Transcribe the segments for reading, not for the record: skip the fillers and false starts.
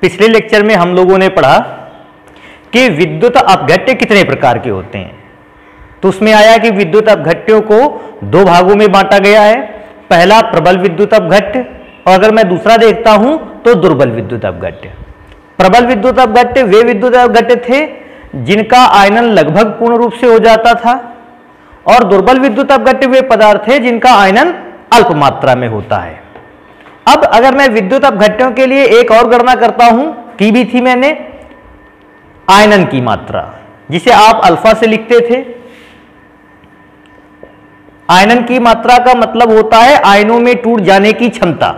पिछले लेक्चर में हम लोगों ने पढ़ा कि विद्युत अपघट्य कितने प्रकार के होते हैं। तो उसमें आया कि विद्युत अपघट्यों को दो भागों में बांटा गया है। पहला प्रबल विद्युत अपघट्य, और अगर मैं दूसरा देखता हूं तो दुर्बल विद्युत अपघट्य। प्रबल विद्युत अपघट्य वे विद्युत अपघट्य थे जिनका आयनन लगभग पूर्ण रूप से हो जाता था, और दुर्बल विद्युत अपघट्य वे पदार्थ थे जिनका आयनन अल्प मात्रा में होता है। अब अगर मैं विद्युत अपघट्यों के लिए एक और गणना करता हूं, की भी थी मैंने, आयनन की मात्रा, जिसे आप अल्फा से लिखते थे। आयनन की मात्रा का मतलब होता है आयनों में टूट जाने की क्षमता।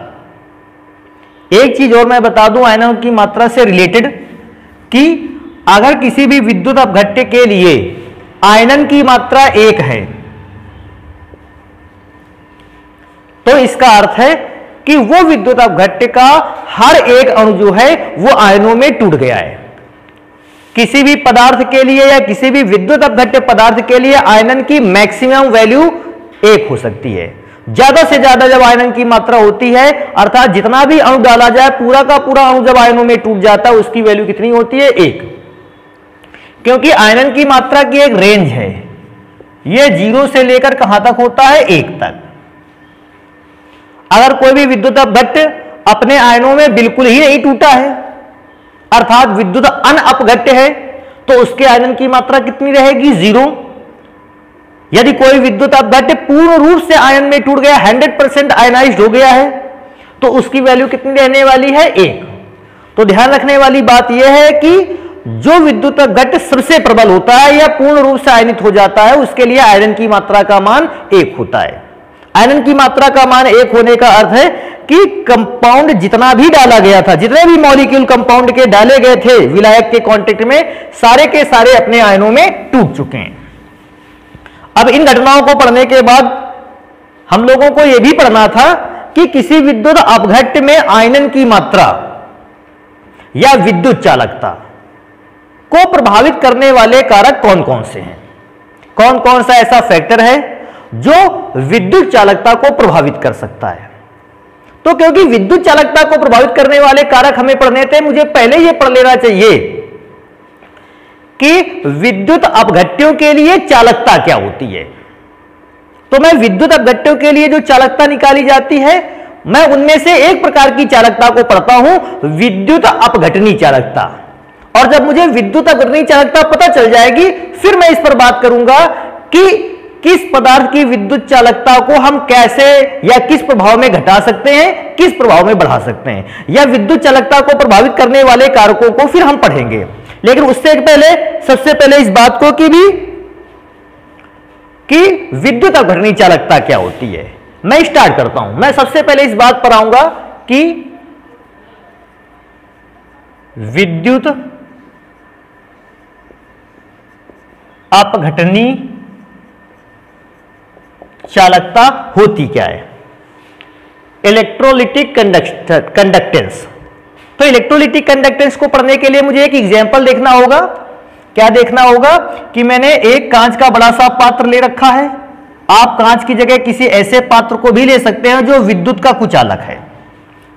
एक चीज और मैं बता दूं आयनों की मात्रा से रिलेटेड, कि अगर किसी भी विद्युत अपघट्य के लिए आयनन की मात्रा 1 है तो इसका अर्थ है कि वो विद्युत अपघट्य का हर एक अणु जो है वो आयनों में टूट गया है। किसी भी पदार्थ के लिए या किसी भी विद्युत अपघट्य पदार्थ के लिए आयनन की मैक्सिमम वैल्यू 1 हो सकती है। ज्यादा से ज्यादा जब आयनन की मात्रा होती है, अर्थात जितना भी अणु डाला जाए पूरा का पूरा अणु जब आयनों में टूट जाता है उसकी वैल्यू कितनी होती है? 1। क्योंकि आयनन की मात्रा की एक रेंज है, यह 0 से लेकर कहां तक होता है? 1 तक। अगर कोई भी विद्युत अपघट्य अपने आयनों में बिल्कुल ही नहीं टूटा है, अर्थात विद्युत अनअपघट्य है, तो उसके आयनन की मात्रा कितनी रहेगी? 0। यदि कोई विद्युत अपघट्य पूर्ण रूप से आयन में टूट गया, 100% आयनाइज्ड हो गया है, तो उसकी वैल्यू कितनी रहने वाली है? 1। तो ध्यान रखने वाली बात यह है कि जो विद्युत अपघट्य सबसे प्रबल होता है या पूर्ण रूप से आयनित हो जाता है उसके लिए आयरन की मात्रा का मान 1 होता है। आयरन की मात्रा का मान 1 होने का अर्थ है कि कंपाउंड जितना भी डाला गया था, जितने भी मॉलिक्यूल कंपाउंड के डाले गए थे विलायक के कांटेक्ट में, सारे के सारे अपने आयनों में टूट चुके हैं। अब इन घटनाओं को पढ़ने के बाद हम लोगों को यह भी पढ़ना था कि किसी विद्युत अपघट्य में आयनन की मात्रा या विद्युत चालकता को प्रभावित करने वाले कारक कौन कौन से हैं, कौन कौन सा ऐसा फैक्टर है जो विद्युत चालकता को प्रभावित कर सकता है। तो क्योंकि विद्युत चालकता को प्रभावित करने वाले कारक हमें पढ़ने थे, मुझे पहले यह पढ़ लेना चाहिए कि विद्युत अपघट्यों के लिए चालकता क्या होती है। तो मैं विद्युत अपघट्यों के लिए जो चालकता निकाली जाती है, मैं उनमें से एक प्रकार की चालकता को पढ़ता हूं, विद्युत अपघटनी चालकता। और जब मुझे विद्युत अपघटनी चालकता पता चल जाएगी, फिर मैं इस पर बात करूंगा कि किस पदार्थ की विद्युत चालकता को हम कैसे या किस प्रभाव में घटा सकते हैं, किस प्रभाव में बढ़ा सकते हैं, या विद्युत चालकता को प्रभावित करने वाले कारकों को फिर हम पढ़ेंगे। लेकिन उससे पहले सबसे पहले इस बात को कि विद्युत अपघटनी चालकता क्या होती है मैं स्टार्ट करता हूं। मैं सबसे पहले इस बात पर आऊंगा कि विद्युत अपघटनी चालकता होती क्या है। Electrolytic conductance. तो इलेक्ट्रोलिटिक कंडक्टेंस को पढ़ने के लिए मुझे एक एग्जांपल देखना होगा। क्या देखना होगा कि मैंने एक कांच का बड़ा सा पात्र ले रखा है। आप कांच की जगह किसी ऐसे पात्र को भी ले सकते हैं जो विद्युत का कुचालक है।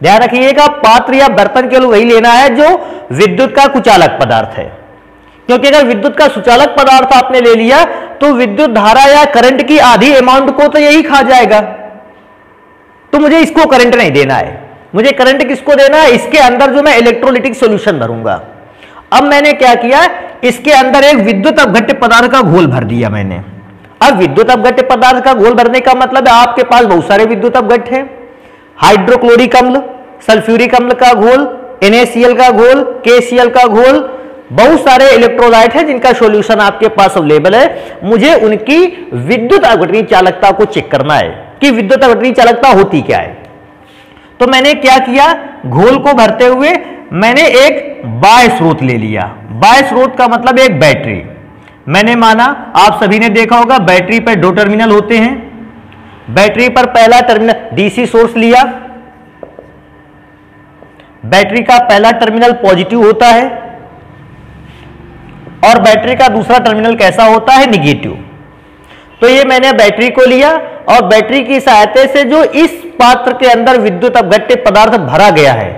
ध्यान रखिएगा, पात्र या बर्तन केवल वही लेना है जो विद्युत का कुचालक पदार्थ है, क्योंकि अगर विद्युत का सुचालक पदार्थ आपने ले लिया तो विद्युत धारा या करंट की आधी अमाउंट को तो यही खा जाएगा। तो मुझे इसको करंट नहीं देना है, मुझे करंट किसको देना है? इसके अंदर जो मैं इलेक्ट्रोलिटिक सॉल्यूशन भरूंगा। अब मैंने क्या किया, इसके अंदर एक विद्युत अपघट्य पदार्थ का घोल भर दिया मैंने। अब विद्युत अपघट्य पदार्थ का घोल भरने का मतलब है आपके पास बहुत सारे विद्युत अपघट्य हैं। हाइड्रोक्लोरिक अम्ल, सल्फ्यूरिक अम्ल का घोल, NaCl का घोल, KCl का घोल, बहुत सारे इलेक्ट्रोलाइट हैं जिनका सॉल्यूशन आपके पास अवेलेबल है। मुझे उनकी विद्युत अपघटनी चालकता को चेक करना है कि विद्युत अपघटनी चालकता होती क्या है। तो मैंने क्या किया, घोल को भरते हुए मैंने एक बाह्य स्रोत ले लिया। बाह्य स्रोत का मतलब एक बैटरी। मैंने माना, आप सभी ने देखा होगा बैटरी पर 2 टर्मिनल होते हैं। बैटरी पर पहला टर्मिनल डीसी सोर्स लिया, बैटरी का पहला टर्मिनल पॉजिटिव होता है और बैटरी का दूसरा टर्मिनल कैसा होता है? निगेटिव। तो ये मैंने बैटरी को लिया और बैटरी की सहायता से जो इस पात्र के अंदर विद्युत अपघट्य पदार्थ भरा गया है,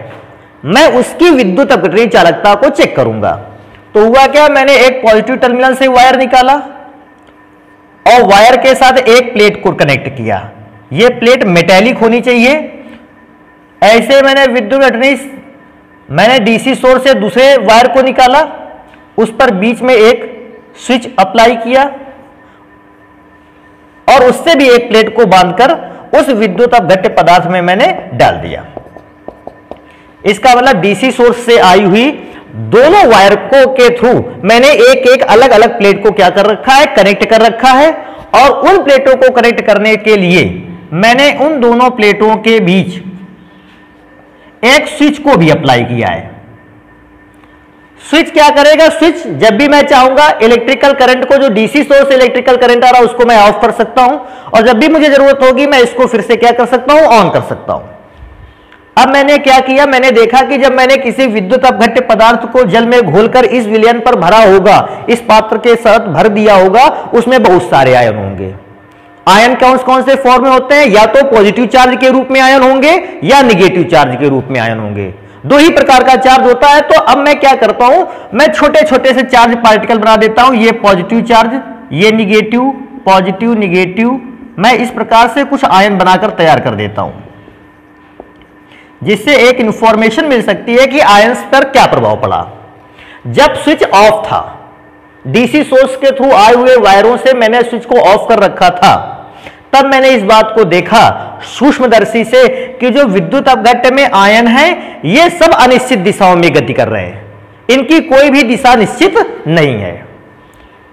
मैं उसकी विद्युत अपघटनीय चालकता को चेक करूंगा। तो हुआ क्या, मैंने एक पॉजिटिव टर्मिनल से वायर निकाला और वायर के साथ एक प्लेट को कनेक्ट किया। यह प्लेट मेटेलिक होनी चाहिए। ऐसे मैंने विद्युत अपघटनीय, मैंने डीसी सोर्स से दूसरे वायर को निकाला, उस पर बीच में एक स्विच अप्लाई किया और उससे भी एक प्लेट को बांधकर उस विद्युत अपघट्य पदार्थ में मैंने डाल दिया। इसका मतलब डीसी सोर्स से आई हुई दोनों वायर को के थ्रू मैंने एक एक अलग अलग प्लेट को क्या कर रखा है, कनेक्ट कर रखा है। और उन प्लेटों को कनेक्ट करने के लिए मैंने उन दोनों प्लेटों के बीच एक स्विच को भी अप्लाई किया है। स्विच क्या करेगा, स्विच जब भी मैं चाहूंगा इलेक्ट्रिकल करंट को, जो डीसी सोर्स से इलेक्ट्रिकल करंट आ रहा है उसको मैं ऑफ कर सकता हूं, और जब भी मुझे जरूरत होगी मैं इसको फिर से क्या कर सकता हूं, ऑन कर सकता हूं। अब मैंने क्या किया, मैंने देखा कि जब मैंने किसी विद्युत अपघट्य पदार्थ को जल में घोलकर इस विलयन पर भरा होगा, इस पात्र के साथ भर दिया होगा, उसमें बहुत सारे आयन होंगे। आयन कौन से फॉर्म में होते हैं, या तो पॉजिटिव चार्ज के रूप में आयन होंगे या निगेटिव चार्ज के रूप में आयन होंगे। दो ही प्रकार का चार्ज होता है। तो अब मैं क्या करता हूं, मैं छोटे छोटे से चार्ज पार्टिकल बना देता हूं। ये पॉजिटिव चार्ज, ये निगेटिव, पॉजिटिव निगेटिव, मैं इस प्रकार से कुछ आयन बनाकर तैयार कर देता हूं, जिससे एक इंफॉर्मेशन मिल सकती है कि आयंस पर क्या प्रभाव पड़ा। जब स्विच ऑफ था, डीसी सोर्स के थ्रू आए हुए वायरों से मैंने स्विच को ऑफ कर रखा था, तब मैंने इस बात को देखा सूक्ष्मदर्शी से कि जो विद्युत अपघट्य में आयन है ये सब अनिश्चित दिशाओं में गति कर रहे हैं, इनकी कोई भी दिशा निश्चित नहीं है।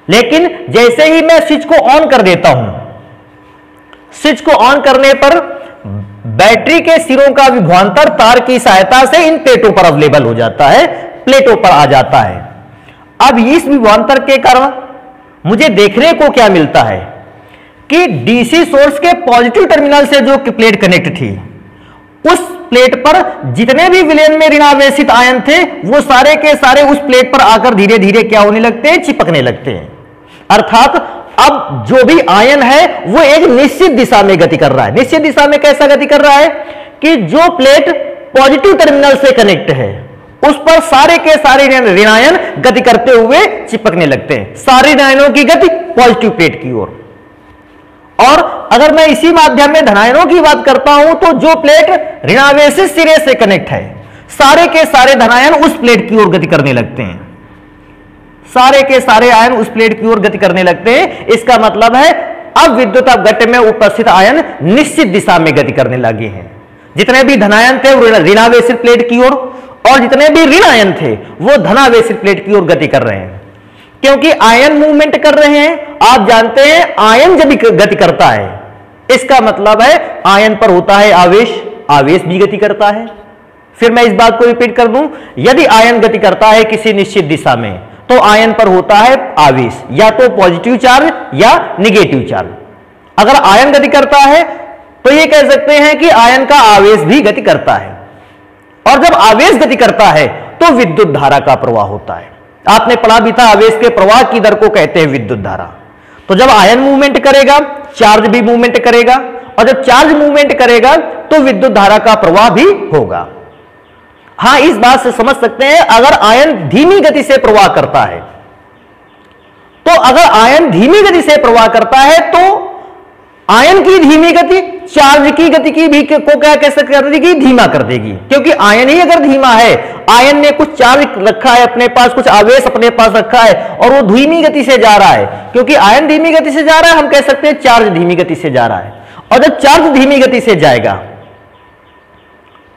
लेकिन जैसे ही मैं स्विच को ऑन कर देता हूं, स्विच को ऑन करने पर बैटरी के सिरों का विभवांतर तार की सहायता से इन प्लेटों पर अवेलेबल हो जाता है, प्लेटों पर आ जाता है। अब इस विभवांतर के कारण मुझे देखने को क्या मिलता है कि डीसी सोर्स के पॉजिटिव टर्मिनल से जो प्लेट कनेक्ट थी, उस प्लेट पर जितने भी विलयन में ऋणावेशित आयन थे वो सारे के सारे उस प्लेट पर आकर धीरे धीरे क्या होने लगते हैं, चिपकने लगते हैं। अर्थात अब जो भी आयन है वो एक निश्चित दिशा में गति कर रहा है। निश्चित दिशा में कैसा गति कर रहा है कि जो प्लेट पॉजिटिव टर्मिनल से कनेक्ट है उस पर सारे के सारे ऋणायन गति करते हुए चिपकने लगते हैं, सारे ऋणायनों की गति पॉजिटिव प्लेट की ओर। और अगर मैं इसी माध्यम में धनायनों की बात करता हूं तो जो प्लेट ऋणावेशित सिरे से कनेक्ट है, सारे के सारे धनायन उस प्लेट की ओर गति करने लगते हैं, सारे के सारे आयन उस प्लेट की ओर गति करने लगते हैं। इसका मतलब है अब विद्युत अपघट्य में उपस्थित आयन निश्चित दिशा में गति करने लगे हैं। जितने भी धनायन थे वो ऋणावेशित प्लेट की ओर, और जितने भी ऋण आयन थे वो धनावेशित प्लेट की ओर गति कर रहे हैं, क्योंकि आयन मूवमेंट कर रहे हैं। आप जानते हैं आयन जब गति करता है इसका मतलब है आयन पर होता है आवेश, आवेश भी गति करता है। फिर मैं इस बात को रिपीट कर दूं, यदि आयन गति करता है किसी निश्चित दिशा में तो आयन पर होता है आवेश, या तो पॉजिटिव चार्ज या निगेटिव चार्ज। अगर आयन गति करता है तो यह कह सकते हैं कि आयन का आवेश भी गति करता है, और जब आवेश गति करता है तो विद्युत धारा का प्रवाह होता है। आपने पढ़ा भी था आवेश के प्रवाह की दर को कहते हैं विद्युत धारा। तो जब आयन मूवमेंट करेगा चार्ज भी मूवमेंट करेगा, और जब चार्ज मूवमेंट करेगा तो विद्युत धारा का प्रवाह भी होगा। हां, इस बात से समझ सकते हैं अगर आयन धीमी गति से प्रवाह करता है, तो अगर आयन धीमी गति से प्रवाह करता है तो आयन की धीमी गति चार्ज की गति की भी को क्या कैसे कर देगी, धीमा कर देगी। क्योंकि आयन ही अगर धीमा है, आयन ने कुछ चार्ज रखा है अपने पास, कुछ आवेश अपने पास रखा है और वो धीमी गति से जा रहा है, क्योंकि आयन धीमी गति से जा रहा है, हम कह सकते हैं चार्ज धीमी गति से जा रहा है। और जब चार्ज धीमी गति से जाएगा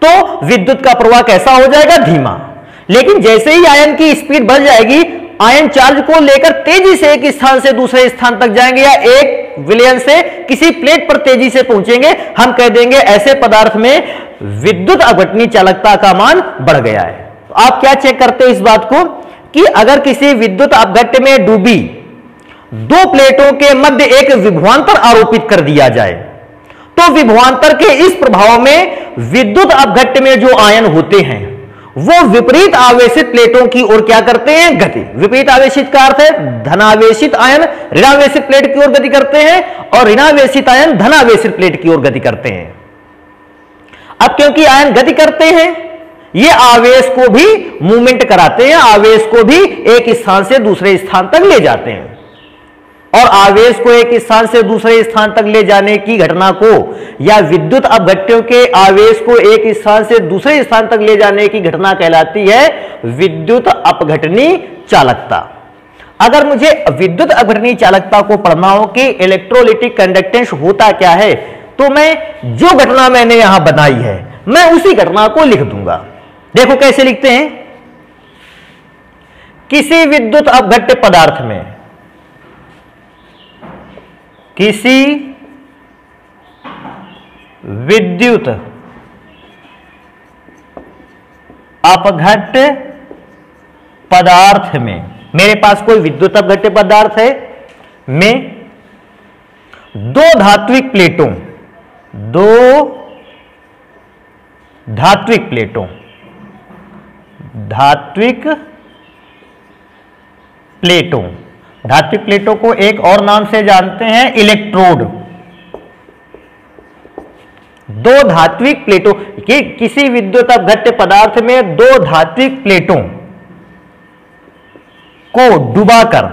तो विद्युत का प्रवाह कैसा हो जाएगा, धीमा। लेकिन जैसे ही आयन की स्पीड बढ़ जाएगी, आयन चार्ज को लेकर तेजी से एक स्थान से दूसरे स्थान तक जाएंगे, या एक विलयन से किसी प्लेट पर तेजी से पहुंचेंगे, हम कह देंगे ऐसे पदार्थ में विद्युत अपघटनीय चालकता का मान बढ़ गया है। तो आप क्या चेक करते हो इस बात को कि अगर किसी विद्युत अपघट्य में डूबी दो प्लेटों के मध्य एक विभवांतर आरोपित कर दिया जाए, तो विभवांतर के इस प्रभाव में विद्युत अपघट्य में जो आयन होते हैं वो विपरीत आवेशित प्लेटों की ओर क्या करते हैं, गति। विपरीत आवेशित का अर्थ है धनावेशित आयन ऋणावेशित प्लेट की ओर गति करते हैं, और ऋणावेशित आयन धनावेशित प्लेट की ओर गति करते हैं। अब क्योंकि आयन गति करते हैं ये आवेश को भी मूवमेंट कराते हैं, आवेश को भी एक स्थान से दूसरे स्थान तक ले जाते हैं। और आवेश को एक स्थान से दूसरे स्थान तक ले जाने की घटना को या विद्युत अपघट्यों के आवेश को एक स्थान से दूसरे स्थान तक ले जाने की घटना कहलाती है विद्युत अपघटनी चालकता। अगर मुझे विद्युत अपघटनी चालकता को पढ़ना हो कि इलेक्ट्रोलिटिक कंडक्टेंस होता क्या है, तो मैं जो घटना मैंने यहां बनाई है मैं उसी घटना को लिख दूंगा। देखो कैसे लिखते हैं। किसी विद्युत अपघट्य पदार्थ में, किसी विद्युत अपघट्य पदार्थ में, मेरे पास कोई विद्युत अपघट्य पदार्थ है, में दो धात्विक प्लेटों धात्विक प्लेटों को एक और नाम से जानते हैं इलेक्ट्रोड। दो धात्विक प्लेटों कि किसी विद्युत अपघट्य पदार्थ में दो धात्विक प्लेटों को डुबाकर,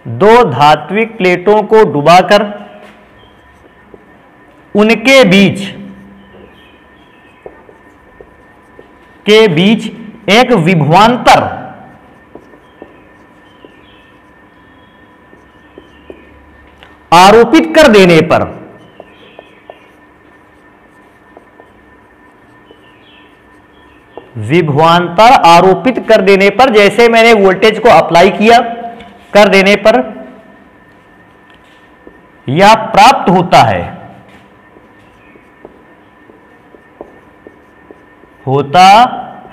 दो धात्विक प्लेटों को डुबाकर उनके बीच एक विभवांतर आरोपित कर देने पर जैसे मैंने वोल्टेज को अप्लाई किया, कर देने पर यह प्राप्त होता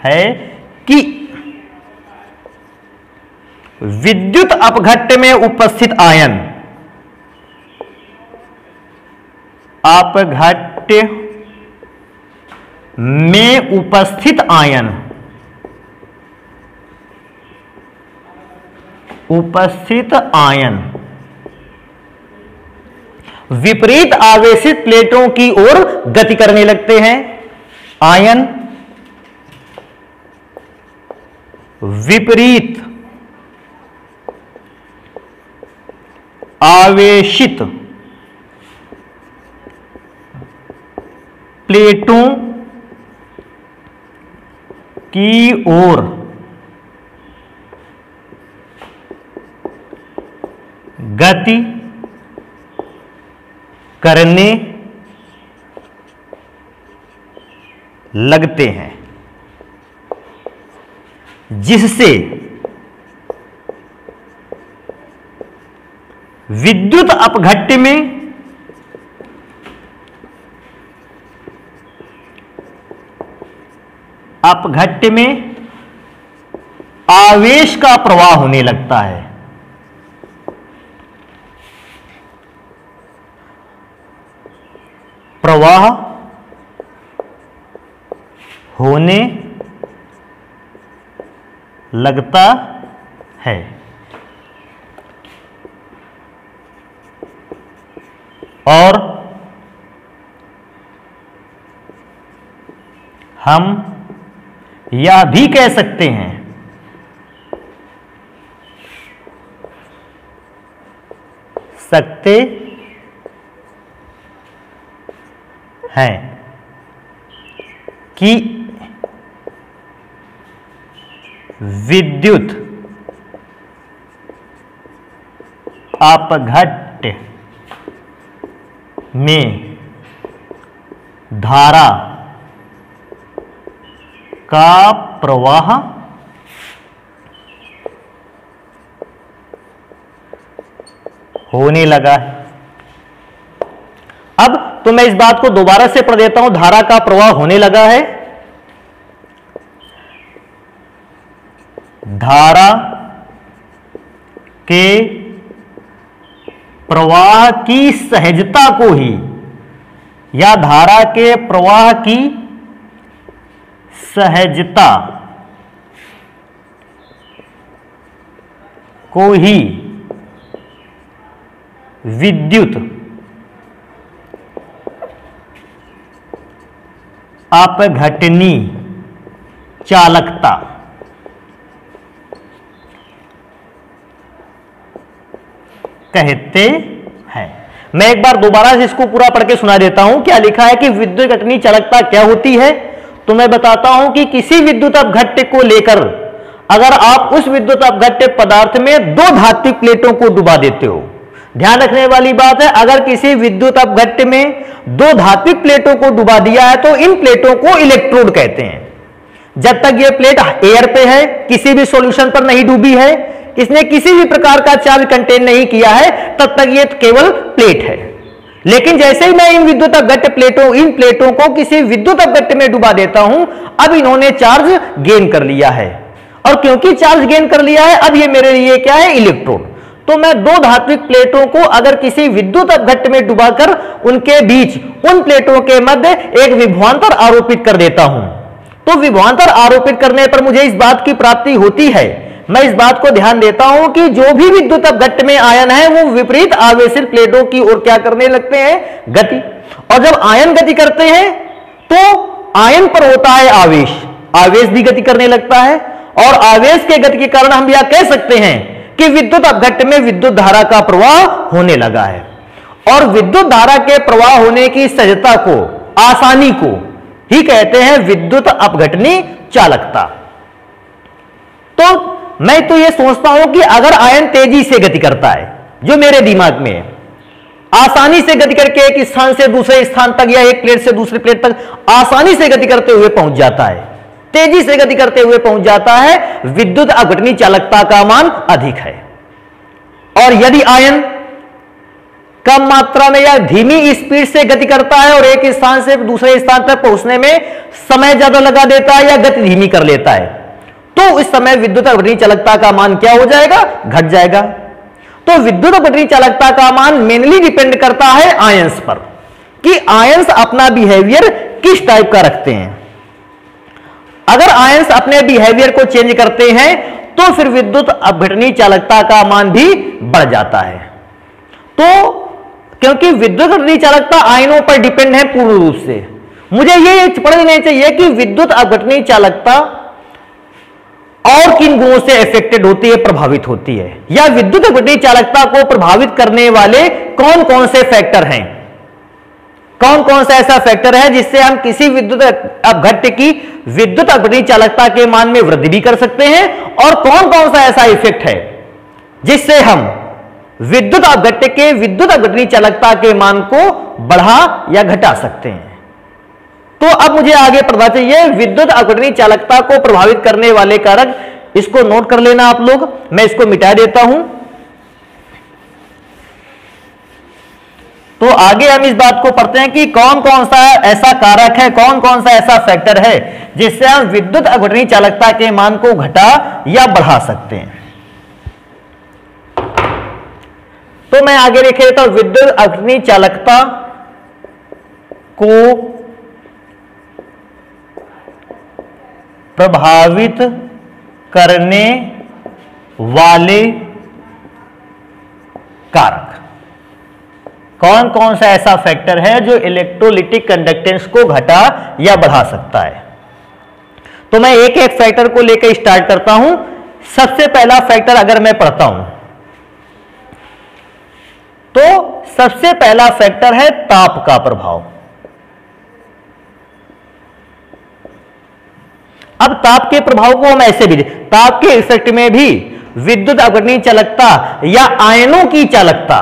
है कि विद्युत अपघट्य में उपस्थित आयन, उपस्थित आयन विपरीत आवेशित प्लेटों की ओर गति करने लगते हैं। आयन विपरीत आवेशित प्लेटों की ओर गति करने लगते हैं, जिससे विद्युत अपघट्य में आवेश का प्रवाह होने लगता है। प्रवाह होने लगता है और हम यह भी कह सकते हैं कि विद्युत अपघट्य में धारा का प्रवाह होने लगा है। अब तो मैं इस बात को दोबारा से पढ़ देता हूं। धारा का प्रवाह होने लगा है। धारा के प्रवाह की सहजता को ही या धारा के प्रवाह की सहजता को ही विद्युत अपघटनी चालकता कहते हैं। मैं एक बार दोबारा से इसको पूरा पढ़ के सुना देता हूं। क्या लिखा है कि विद्युत घटनी चालकता क्या होती है। तो मैं बताता हूं कि किसी विद्युत अपघट्य को लेकर अगर आप उस विद्युत अपघट्य पदार्थ में दो धात्विक प्लेटों को डुबा देते हो, ध्यान रखने वाली बात है, अगर किसी विद्युत अपघट्य में दो धात्विक प्लेटों को डुबा दिया है तो इन प्लेटों को इलेक्ट्रोड कहते हैं। जब तक यह प्लेट एयर पे है, किसी भी सॉल्यूशन पर नहीं डूबी है, इसने किसी भी प्रकार का चार्ज कंटेन नहीं किया है, तब तक यह केवल प्लेट है। लेकिन जैसे ही मैं इन विद्युत अपघट्य इन प्लेटों को किसी विद्युत अपघट्य में डुबा देता हूं, अब इन्होंने चार्ज गेन कर लिया है, और क्योंकि चार्ज गेन कर लिया है, अब ये मेरे लिए क्या है, इलेक्ट्रॉन। तो मैं दो धात्विक प्लेटों को अगर किसी विद्युत अपघट्य में डुबाकर उनके बीच उन प्लेटों के मध्य एक विभवांतर आरोपित कर देता हूं, तो विभवांतर आरोपित करने पर मुझे इस बात की प्राप्ति होती है, मैं इस बात को ध्यान देता हूं कि जो भी विद्युत अपघट्य में आयन है वो विपरीत आवेशित प्लेटों की ओर क्या करने लगते हैं, गति। और जब आयन गति करते हैं तो आयन पर होता है आवेश, आवेश भी गति करने लगता है, और आवेश के गति के कारण हम यह कह सकते हैं कि विद्युत अपघट्य में विद्युत धारा का प्रवाह होने लगा है। और विद्युत धारा के प्रवाह होने की सहजता को, आसानी को ही कहते हैं विद्युत अपघटनी चालकता। तो मैं तो यह सोचता हूं कि अगर आयन तेजी से गति करता है, जो मेरे दिमाग में है, आसानी से गति करके एक स्थान से दूसरे स्थान तक या एक प्लेट से दूसरी प्लेट तक आसानी से गति करते हुए पहुंच जाता है, तेजी से गति करते हुए पहुंच जाता है, विद्युत अपघटनी चालकता का मान अधिक है। और यदि आयन कम मात्रा में या धीमी स्पीड से गति करता है और एक स्थान से दूसरे स्थान तक पहुंचने में समय ज्यादा लगा देता है या गति धीमी कर लेता है, तो इस समय विद्युत अपघटनी चालकता का मान क्या हो जाएगा, घट जाएगा। तो विद्युत अपघटनी चालकता का मान मेनली डिपेंड करता है आयंस पर, कि आयंस अपना बिहेवियर किस टाइप का रखते हैं। अगर आयंस अपने बिहेवियर को चेंज करते हैं तो फिर विद्युत अपघटनी चालकता का मान भी बढ़ जाता है। तो क्योंकि विद्युत अपघटनी चालकता आयनों पर डिपेंड है पूर्ण रूप से, मुझे ये पढ़ लेना चाहिए कि विद्युत अपघटनी चालकता और किन गुणों से अफेक्टेड होती है, प्रभावित होती है, या विद्युत अपघटनी चालकता को प्रभावित करने वाले कौन कौन से फैक्टर हैं, कौन कौन सा ऐसा फैक्टर है जिससे हम किसी विद्युत अपघट्य की विद्युत अपघटनी चालकता के मान में वृद्धि भी कर सकते हैं, और कौन कौन सा ऐसा इफेक्ट है जिससे हम विद्युत अपघट्य के विद्युत अपघटनी चालकता के मान को बढ़ा या घटा सकते हैं। तो अब मुझे आगे पढ़ना चाहिए विद्युत अपघटनी चालकता को प्रभावित करने वाले कारक, इसको नोट कर लेना आप लोग, मैं इसको मिटा देता हूं। तो आगे हम इस बात को पढ़ते हैं कि कौन कौन सा ऐसा कारक है, कौन कौन सा ऐसा फैक्टर है जिससे हम विद्युत अपघटनी चालकता के मान को घटा या बढ़ा सकते हैं। तो मैं आगे लिख लेता हूं, विद्युत अपघटनी चालकता को प्रभावित करने वाले कारक, कौन कौन सा ऐसा फैक्टर है जो इलेक्ट्रोलिटिक कंडक्टेंस को घटा या बढ़ा सकता है। तो मैं एक एक फैक्टर को लेकर स्टार्ट करता हूं। सबसे पहला फैक्टर अगर मैं पढ़ता हूं तो सबसे पहला फैक्टर है ताप का प्रभाव। अब ताप के प्रभाव को हम ऐसे भी, ताप के इफेक्ट में भी विद्युत अपघटनी चालकता या आयनों की चालकता,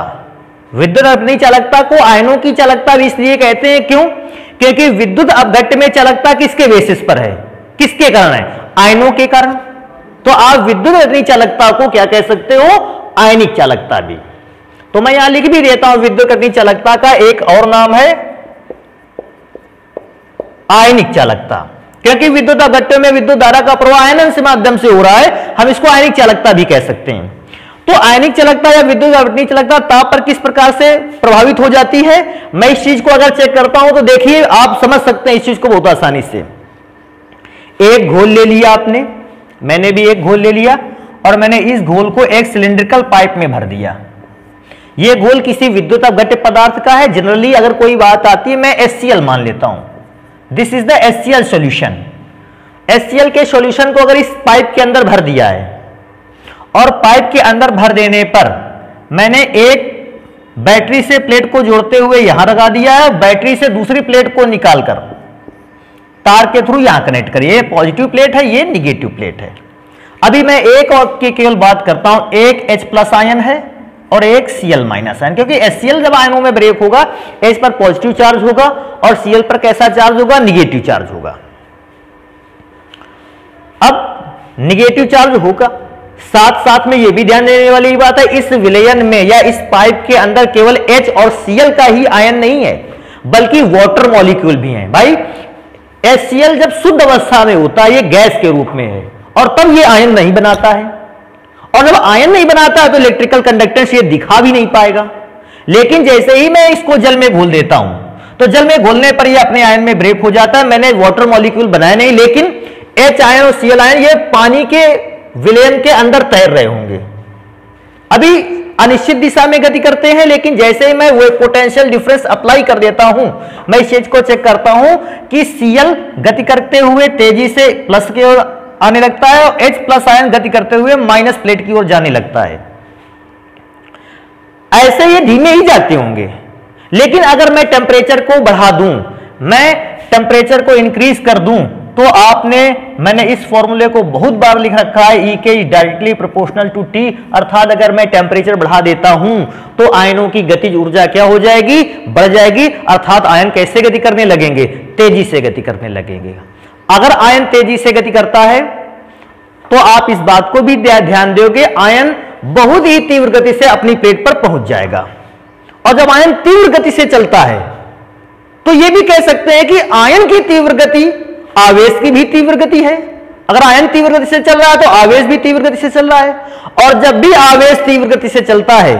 विद्युत अपघटनी चालकता को आयनों की चालकता भी इसलिए कहते हैं, क्यों, क्योंकि विद्युत अपघट्य में चालकता किसके बेसिस पर है, किसके कारण है, आयनों के कारण। तो आप विद्युत अपघटनी चालकता को क्या कह सकते हो, आयनिक चालकता भी। तो मैं यहां लिख भी देता हूं, विद्युत अपघटनी चालकता का एक और नाम है आयनिक चालकता, क्योंकि विद्युत अपघट्य में विद्युत धारा का प्रवाह आयनन के माध्यम से हो रहा है, हम इसको आयनिक चालकता भी कह सकते हैं। तो आयनिक चालकता या विद्युत अपघटनी चालकता ताप पर किस प्रकार से प्रभावित हो जाती है, मैं इस चीज को अगर चेक करता हूं तो देखिए आप समझ सकते हैं इस चीज को बहुत आसानी से। एक घोल ले लिया आपने, मैंने भी एक घोल ले लिया, और मैंने इस घोल को एक सिलिंड्रिकल पाइप में भर दिया। यह घोल किसी विद्युत अपघट्य पदार्थ का है। जनरली अगर कोई बात आती है मैं HCl मान लेता हूं, this is the HCl solution. HCl के सॉल्यूशन को अगर इस पाइप के अंदर भर दिया है और पाइप के अंदर भर देने पर मैंने एक बैटरी से प्लेट को जोड़ते हुए यहां लगा दिया है, बैटरी से दूसरी प्लेट को निकालकर तार के थ्रू यहां कनेक्ट करिए। ये पॉजिटिव प्लेट है, ये निगेटिव प्लेट है। अभी मैं एक और की केवल बात करता हूं, एक H+ आयन है और एक Cl- आयन, क्योंकि HCl जब आयनों में ब्रेक होगा H पर पॉजिटिव चार्ज होगा और Cl पर कैसा चार्ज होगा, निगेटिव चार्ज होगा। अब निगेटिव चार्ज होगा, साथ साथ में यह भी ध्यान देने वाली बात है, इस विलयन में या इस पाइप के अंदर केवल H और Cl का ही आयन नहीं है, बल्कि वाटर मॉलिक्यूल भी हैं। भाई HCl जब शुद्ध अवस्था में होता है ये गैस के रूप में है और तब ये आयन नहीं बनाता है, और जब आयन नहीं बनाता है तो इलेक्ट्रिकल कंडक्टेंस ये दिखा भी नहीं पाएगा। लेकिन जैसे ही मैं इसको जल में घोल देता हूं तो जल में घोलने पर ये अपने आयन में ब्रेक हो जाता है। मैंने वाटर मॉलिक्यूल बनाया नहीं, लेकिन H आयन और Cl आयन ये पानी के विलयन के अंदर तैर रहे होंगे। अभी अनिश्चित दिशा में गति करते हैं, लेकिन जैसे ही मैं वो पोटेंशियल डिफरेंस अप्लाई कर देता हूं, मैं इस चीज को चेक करता हूं कि Cl गति करते हुए तेजी से प्लस की ओर आने लगता है और H+ आयन गति करते हुए माइनस प्लेट की ओर जाने लगता है। ऐसे ये धीमे ही जाते होंगे, लेकिन अगर मैं टेम्परेचर को बढ़ा दूं, मैं टेम्परेचर को इंक्रीज कर दूं, तो मैंने इस फॉर्मूले को बहुत बार लिख रखा है, E के डायरेक्टली प्रोपोर्शनल टू T, अर्थात अगर मैं टेम्परेचर बढ़ा देता हूं तो आयनों की गतिज ऊर्जा क्या हो जाएगी, बढ़ जाएगी। अर्थात आयन कैसे गति करने लगेंगे, तेजी से गति करने लगेंगे। अगर आयन तेजी से गति करता है तो आप इस बात को भी ध्यान दोगे, आयन बहुत ही तीव्र गति से अपनी प्लेट पर पहुंच जाएगा। और जब आयन तीव्र गति से चलता है तो यह भी कह सकते हैं कि आयन की तीव्र गति आवेश की भी तीव्र गति है। अगर आयन तीव्र गति से चल रहा है तो आवेश भी तीव्र गति से चल रहा है, और जब भी आवेश तीव्र गति से चलता है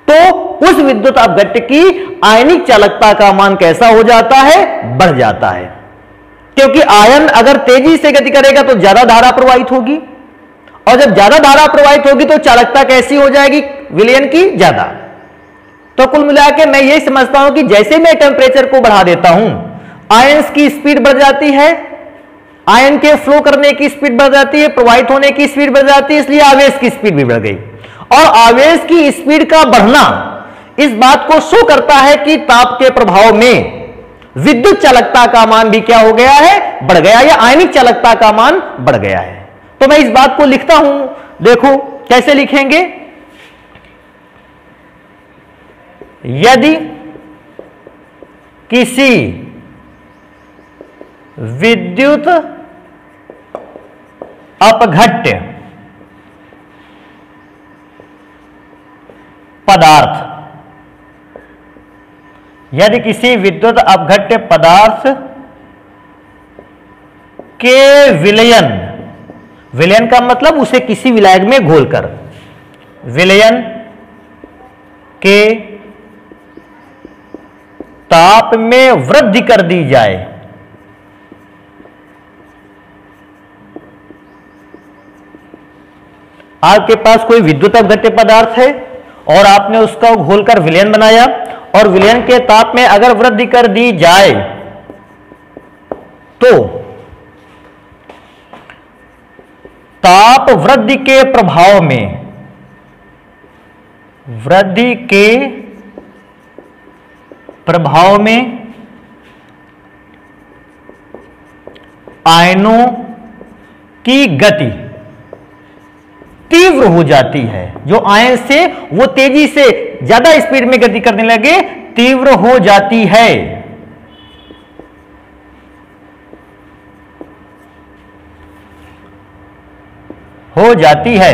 तो उस विद्युत अपघट्य की आयनिक चालकता का मान कैसा हो जाता है, बढ़ जाता है। क्योंकि आयन अगर तेजी से गति करेगा तो ज्यादा धारा प्रवाहित होगी, और जब ज्यादा धारा प्रवाहित होगी तो चालकता कैसी हो जाएगी, विलयन की ज्यादा। तो कुल मिलाकर मैं यही समझता हूं कि जैसे मैं टेम्परेचर को बढ़ा देता हूं, आयंस की स्पीड बढ़ जाती है, आयन के फ्लो करने की स्पीड बढ़ जाती है, प्रवाहित होने की स्पीड बढ़ जाती है, इसलिए आवेश की स्पीड भी बढ़ गई। और आवेश की स्पीड का बढ़ना इस बात को शो करता है कि ताप के प्रभाव में विद्युत चालकता का मान भी क्या हो गया है, बढ़ गया, या आयनिक चालकता का मान बढ़ गया है। तो मैं इस बात को लिखता हूं, देखो कैसे लिखेंगे। यदि किसी विद्युत अपघट्य पदार्थ, यदि किसी विद्युत अपघट्य पदार्थ के विलयन, विलयन का मतलब उसे किसी विलायक में घोलकर, विलयन के ताप में वृद्धि कर दी जाए, आपके पास कोई विद्युत अपघट्य पदार्थ है और आपने उसका घोलकर विलयन बनाया, और विलयन के ताप में अगर वृद्धि कर दी जाए तो ताप वृद्धि के प्रभाव में, वृद्धि के प्रभाव में आयनों की गति तीव्र हो जाती है। जो आयन से वो तेजी से ज्यादा स्पीड में गति करने लगे, तीव्र हो जाती है। हो जाती है।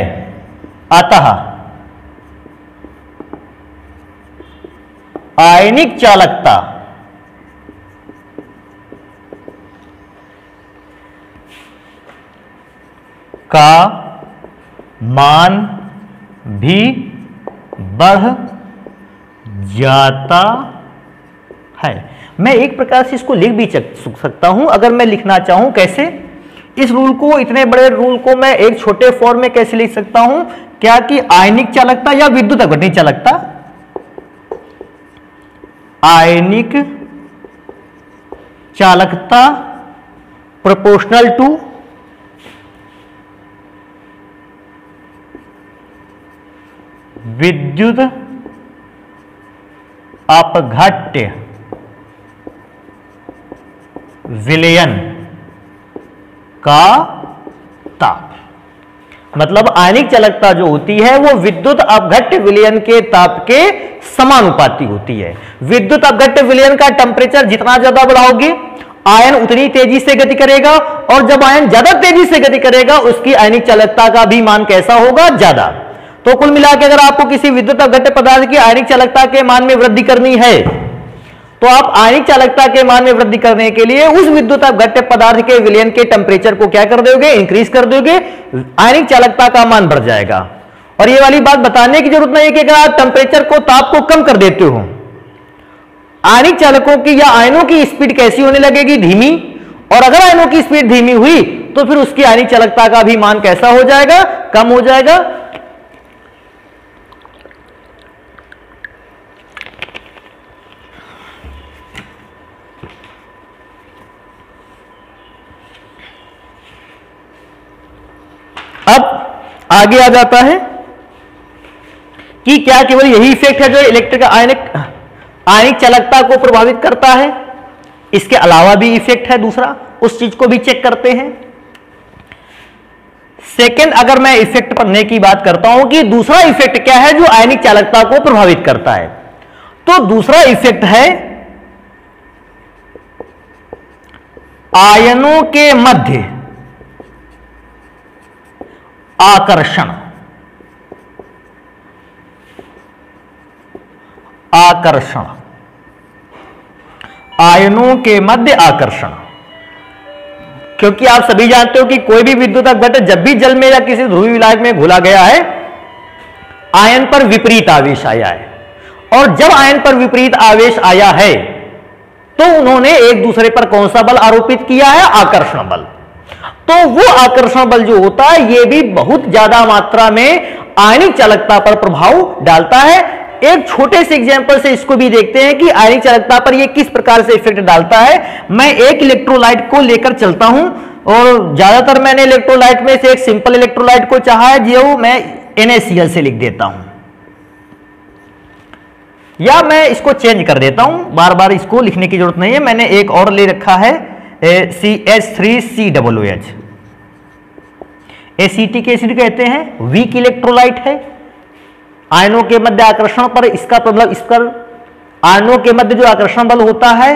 अतः आयनिक चालकता का मान भी बढ़ जाता है। मैं एक प्रकार से इसको लिख भी सकता हूं, अगर मैं लिखना चाहूं। कैसे? इस रूल को, इतने बड़े रूल को मैं एक छोटे फॉर्म में कैसे लिख सकता हूं? क्या कि आयनिक चालकता या विद्युत अपघटन चालकता, आयनिक चालकता प्रोपोर्शनल टू विद्युत अपघट्य विलयन का ताप। मतलब आयनिक चालकता जो होती है वो विद्युत अपघट्य विलयन के ताप के समानुपाती होती है। विद्युत अपघट्य विलयन का टेम्परेचर जितना ज्यादा बढ़ाओगे आयन उतनी तेजी से गति करेगा, और जब आयन ज्यादा तेजी से गति करेगा उसकी आयनिक चालकता का भी मान कैसा होगा, ज्यादा। तो कुल मिलाकर अगर आपको किसी विद्युत अपघट्य पदार्थ की आयनिक चालकता के मान में वृद्धि करनी है तो आप आयनिक चालकता के मान में वृद्धि करने के लिए उस विद्युत अपघट्य पदार्थ के विलयन के टेम्परेचर को क्या कर दोगे, इंक्रीज कर दोगे, आयनिक चालकता का मान बढ़ जाएगा। और ये वाली बात बताने की जरूरत नहीं है कि अगर आप टेम्परेचर को, ताप को कम कर देते हो, आयनिक चालकों की या आयनों की स्पीड कैसी होने लगेगी, धीमी। और अगर आयनों की स्पीड धीमी हुई तो फिर उसकी आयनिक चालकता का भी मान कैसा हो जाएगा, कम हो जाएगा। अब आगे आ जाता है कि क्या केवल यही इफेक्ट है जो इलेक्ट्रिक आयनिक चालकता को प्रभावित करता है, इसके अलावा भी इफेक्ट है दूसरा, उस चीज को भी चेक करते हैं। सेकंड, अगर मैं इफेक्ट पढ़ने की बात करता हूं कि दूसरा इफेक्ट क्या है जो आयनिक चालकता को प्रभावित करता है, तो दूसरा इफेक्ट है आयनों के मध्य आकर्षण। आयनों के मध्य आकर्षण, क्योंकि आप सभी जानते हो कि कोई भी विद्युत अपघट्य जब भी जल में या किसी ध्रुवीय विलायक में घुला गया है, आयन पर विपरीत आवेश आया है, और जब आयन पर विपरीत आवेश आया है तो उन्होंने एक दूसरे पर कौन सा बल आरोपित किया है, आकर्षण बल। तो वो आकर्षण बल जो होता है ये भी बहुत ज्यादा मात्रा में आयनिक चालकता पर प्रभाव डालता है। एक छोटे से एग्जांपल से इसको भी देखते हैं कि आयनिक चालकता पर ये किस प्रकार से इफेक्ट डालता है। मैं एक इलेक्ट्रोलाइट को लेकर चलता हूं, और ज्यादातर मैंने इलेक्ट्रोलाइट में से एक सिंपल इलेक्ट्रोलाइट को चाहा है जो मैं NaCl से लिख देता हूं, या मैं इसको चेंज कर देता हूं, बार बार इसको लिखने की जरूरत नहीं है। मैंने एक और ले रखा है CH3COOH। एसिटिक एसिड कहते हैं, वीक इलेक्ट्रोलाइट है। आयनों के मध्य आकर्षण पर इसका मतलब, इस पर आयनों के मध्य जो आकर्षण बल होता है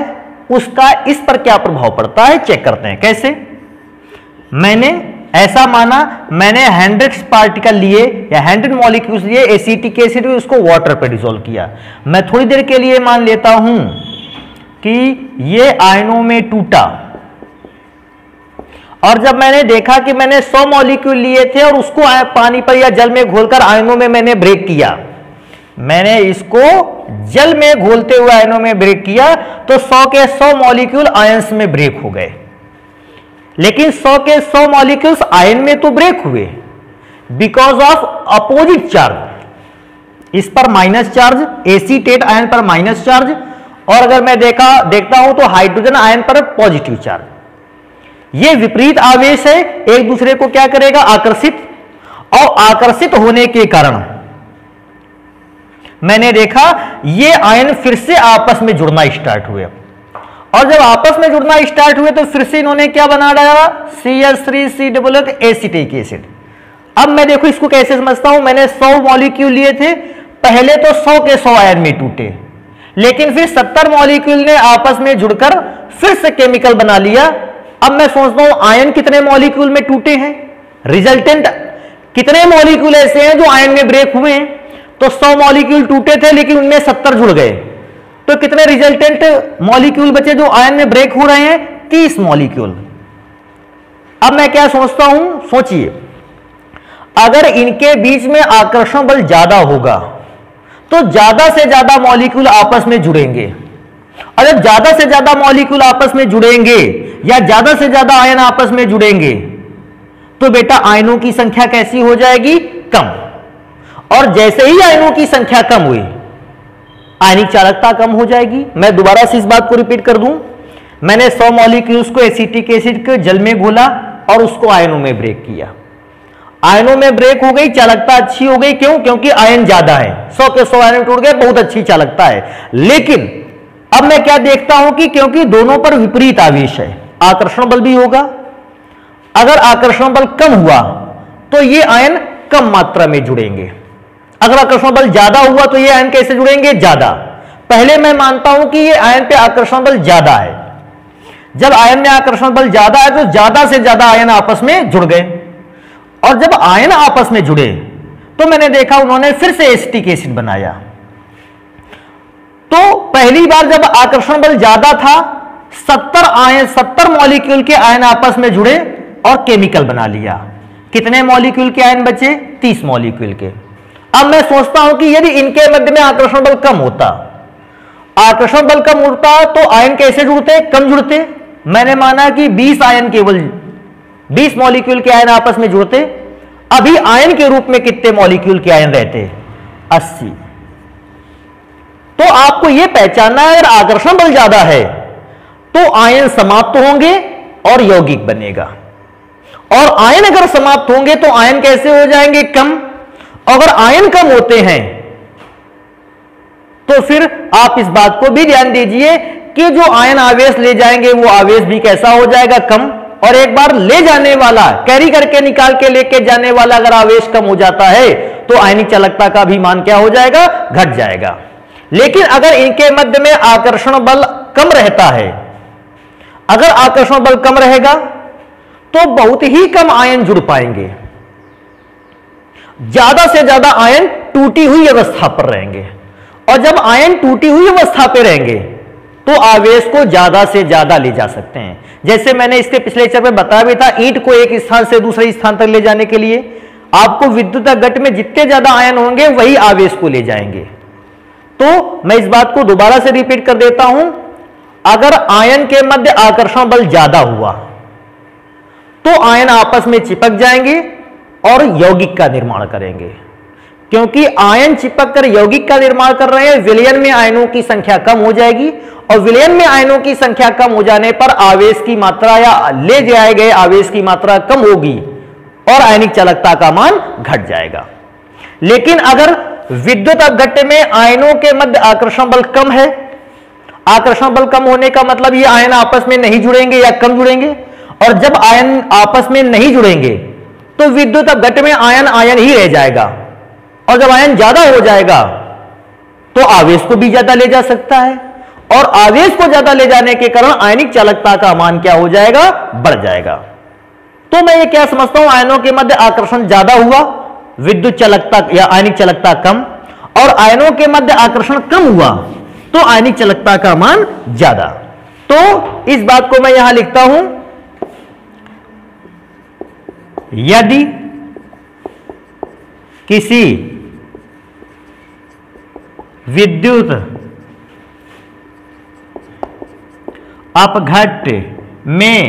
उसका इस पर क्या प्रभाव पड़ता है, चेक करते हैं। कैसे? मैंने ऐसा माना, मैंने 100 पार्टिकल लिए या 100 मॉलिक्यूल्स लिए एसिटिक एसिड, उसको वाटर पर डिसॉल्व किया। मैं थोड़ी देर के लिए मान लेता हूं कि ये आयनों में टूटा, और जब मैंने देखा कि मैंने 100 मॉलिक्यूल लिए थे और उसको पानी पर या जल में घोलकर आयनों में मैंने ब्रेक किया, मैंने इसको जल में घोलते हुए आयनों में ब्रेक किया, तो 100 के 100 मॉलिक्यूल आयंस में ब्रेक हो गए। लेकिन 100 के 100 मॉलिक्यूल्स आयन में तो ब्रेक हुए बिकॉज ऑफ अपोजिट चार्ज। इस पर माइनस चार्ज, एसीटेट आयन पर माइनस चार्ज, और अगर मैं देखता हूं तो हाइड्रोजन आयन पर पॉजिटिव चार्ज। ये विपरीत आवेश है, एक दूसरे को क्या करेगा, आकर्षित, और आकर्षित होने के कारण मैंने देखा ये आयन फिर से आपस में जुड़ना स्टार्ट हुए, और जब आपस में जुड़ना स्टार्ट हुए तो फिर से इन्होंने क्या बना डाला, CH3COOH एसिटिक एसिड। अब मैं देखो इसको कैसे समझता हूं, मैंने 100 मॉलिक्यूल लिए थे, पहले तो 100 के 100 आयन में टूटे, लेकिन फिर 70 मॉलिक्यूल ने आपस में जुड़कर फिर से केमिकल बना लिया। अब मैं सोचता हूं आयन कितने मॉलिक्यूल में टूटे हैं, रिजल्टेंट कितने मॉलिक्यूल ऐसे हैं जो आयन में ब्रेक हुए हैं। तो 100 मॉलिक्यूल टूटे थे लेकिन उनमें 70 जुड़ गए, तो कितने रिजल्टेंट मॉलिक्यूल बचे जो आयन में ब्रेक हो रहे हैं, 30 मॉलिक्यूल। अब मैं क्या सोचता हूं, सोचिए, अगर इनके बीच में आकर्षण बल ज्यादा होगा तो ज्यादा से ज्यादा मॉलिक्यूल आपस में जुड़ेंगे, और जब ज्यादा से ज्यादा मॉलिक्यूल आपस में जुड़ेंगे या ज्यादा से ज्यादा आयन आपस में जुड़ेंगे तो बेटा आयनों की संख्या कैसी हो जाएगी, कम। और जैसे ही आयनों की संख्या कम हुई आयनिक चालकता कम हो जाएगी। मैं दोबारा से इस बात को रिपीट कर दूं, मैंने 100 मॉलिक्यूल्स को एसिटिक एसिड के जल में घोला और उसको आयनों में ब्रेक किया। आयनों में ब्रेक हो गई, चालकता अच्छी हो गई। क्यों? क्योंकि आयन ज्यादा है, 100 के 100 आयन टूट गए, बहुत अच्छी चालकता है। लेकिन अब मैं क्या देखता हूं कि क्योंकि दोनों पर विपरीत आवेश है, आकर्षण बल भी होगा। अगर आकर्षण बल कम हुआ तो ये आयन कम मात्रा में जुड़ेंगे, अगर आकर्षण बल ज्यादा हुआ तो ये आयन कैसे जुड़ेंगे? ज्यादा। पहले मैं मानता हूं कि ये आयन पे आकर्षण बल ज्यादा है। जब आयन में आकर्षण बल ज्यादा है तो ज्यादा से ज्यादा आयन आपस में जुड़ गए, और जब आयन आपस में जुड़े तो मैंने देखा उन्होंने फिर से एसिटिक एसिड बनाया। तो पहली बार जब आकर्षण बल ज्यादा था, 70 मॉलिक्यूल के आयन आपस में जुड़े और केमिकल बना लिया। कितने मॉलिक्यूल के आयन बचे? 30 मॉलिक्यूल के। अब मैं सोचता हूं कि यदि इनके मध्य में आकर्षण बल कम होता, आकर्षण बल कम होता तो आयन कैसे जुड़ते? कम जुड़ते। मैंने माना कि 20 आयन, केवल 20 मॉलिक्यूल के आयन आपस में जुड़ते। अभी आयन के रूप में कितने मॉलिक्यूल के आयन रहते? 80। तो आपको यह पहचानना है, अगर आकर्षण बल ज्यादा है तो आयन समाप्त होंगे और यौगिक बनेगा, और आयन अगर समाप्त होंगे तो आयन कैसे हो जाएंगे? कम। अगर आयन कम होते हैं तो फिर आप इस बात को भी ध्यान दीजिए कि जो आयन आवेश ले जाएंगे वो आवेश भी कैसा हो जाएगा? कम। और एक बार ले जाने वाला, कैरी करके निकाल के लेके जाने वाला अगर आवेश कम हो जाता है तो आयनिक चालकता का भी मान क्या हो जाएगा? घट जाएगा। लेकिन अगर इनके मध्य में आकर्षण बल कम रहता है, अगर आकर्षण बल कम रहेगा तो बहुत ही कम आयन जुड़ पाएंगे, ज्यादा से ज्यादा आयन टूटी हुई अवस्था पर रहेंगे। और जब आयन टूटी हुई अवस्था पर रहेंगे तो आवेश को ज्यादा से ज्यादा ले जा सकते हैं। जैसे मैंने इसके पिछले लेक्चर में बताया भी था, ईंट को एक स्थान से दूसरे स्थान तक ले जाने के लिए आपको विद्युत गट में जितने ज्यादा आयन होंगे वही आवेश को ले जाएंगे। तो मैं इस बात को दोबारा से रिपीट कर देता हूं, अगर आयन के मध्य आकर्षण बल ज्यादा हुआ तो आयन आपस में चिपक जाएंगे और यौगिक का निर्माण करेंगे। क्योंकि आयन चिपक कर यौगिक का निर्माण कर रहे हैं, विलयन में आयनों की संख्या कम हो जाएगी, और विलयन में आयनों की संख्या कम हो जाने पर आवेश की मात्रा या ले जाए गए आवेश की मात्रा कम होगी और आयनिक चालकता का मान घट जाएगा। लेकिन अगर विद्युत अपघट्य में आयनों के मध्य आकर्षण बल कम है, आकर्षण बल कम होने का मतलब ये आयन आपस में नहीं जुड़ेंगे या कम जुड़ेंगे, और जब आयन आपस में नहीं जुड़ेंगे तो विद्युत अपघट्य में आयन आयन ही रह जाएगा, और जब आयन ज्यादा हो जाएगा तो आवेश को भी ज्यादा ले जा सकता है, और आवेश को ज्यादा ले जाने के कारण आयनिक चालकता का मान क्या हो जाएगा? बढ़ जाएगा। तो मैं ये क्या समझता हूं, आयनों के मध्य आकर्षण ज्यादा हुआ, विद्युत चालकता या आयनिक चालकता कम, और आयनों के मध्य आकर्षण कम हुआ तो आयनिक चालकता का मान ज्यादा। तो इस बात को मैं यहां लिखता हूं, यदि किसी विद्युत अपघट्य में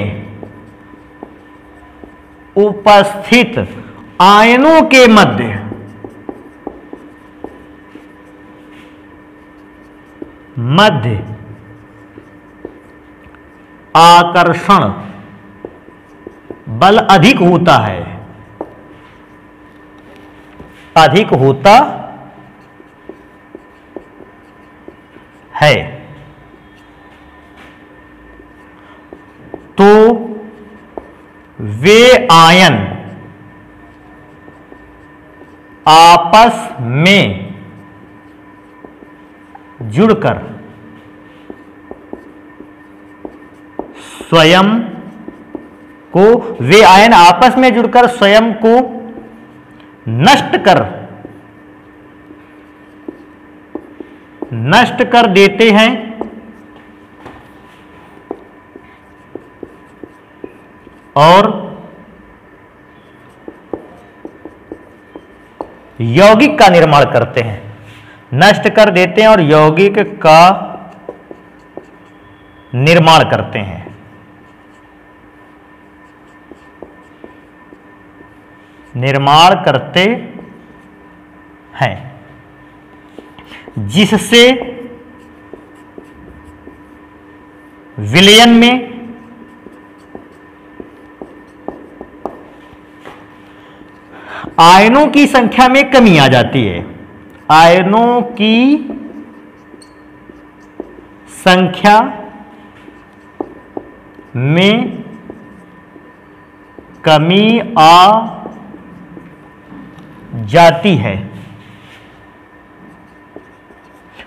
उपस्थित आयनों के मध्य आकर्षण बल अधिक होता है, अधिक होता है, तो वे आयन आपस में जुड़कर स्वयं को, वे आयन आपस में जुड़कर स्वयं को नष्ट कर देते हैं और यौगिक का निर्माण करते हैं, नष्ट कर देते हैं और यौगिक का निर्माण करते हैं। निर्माण करते हैं जिससे विलयन में आयनों की संख्या में कमी आ जाती है, आयनों की संख्या में कमी आ जाती है।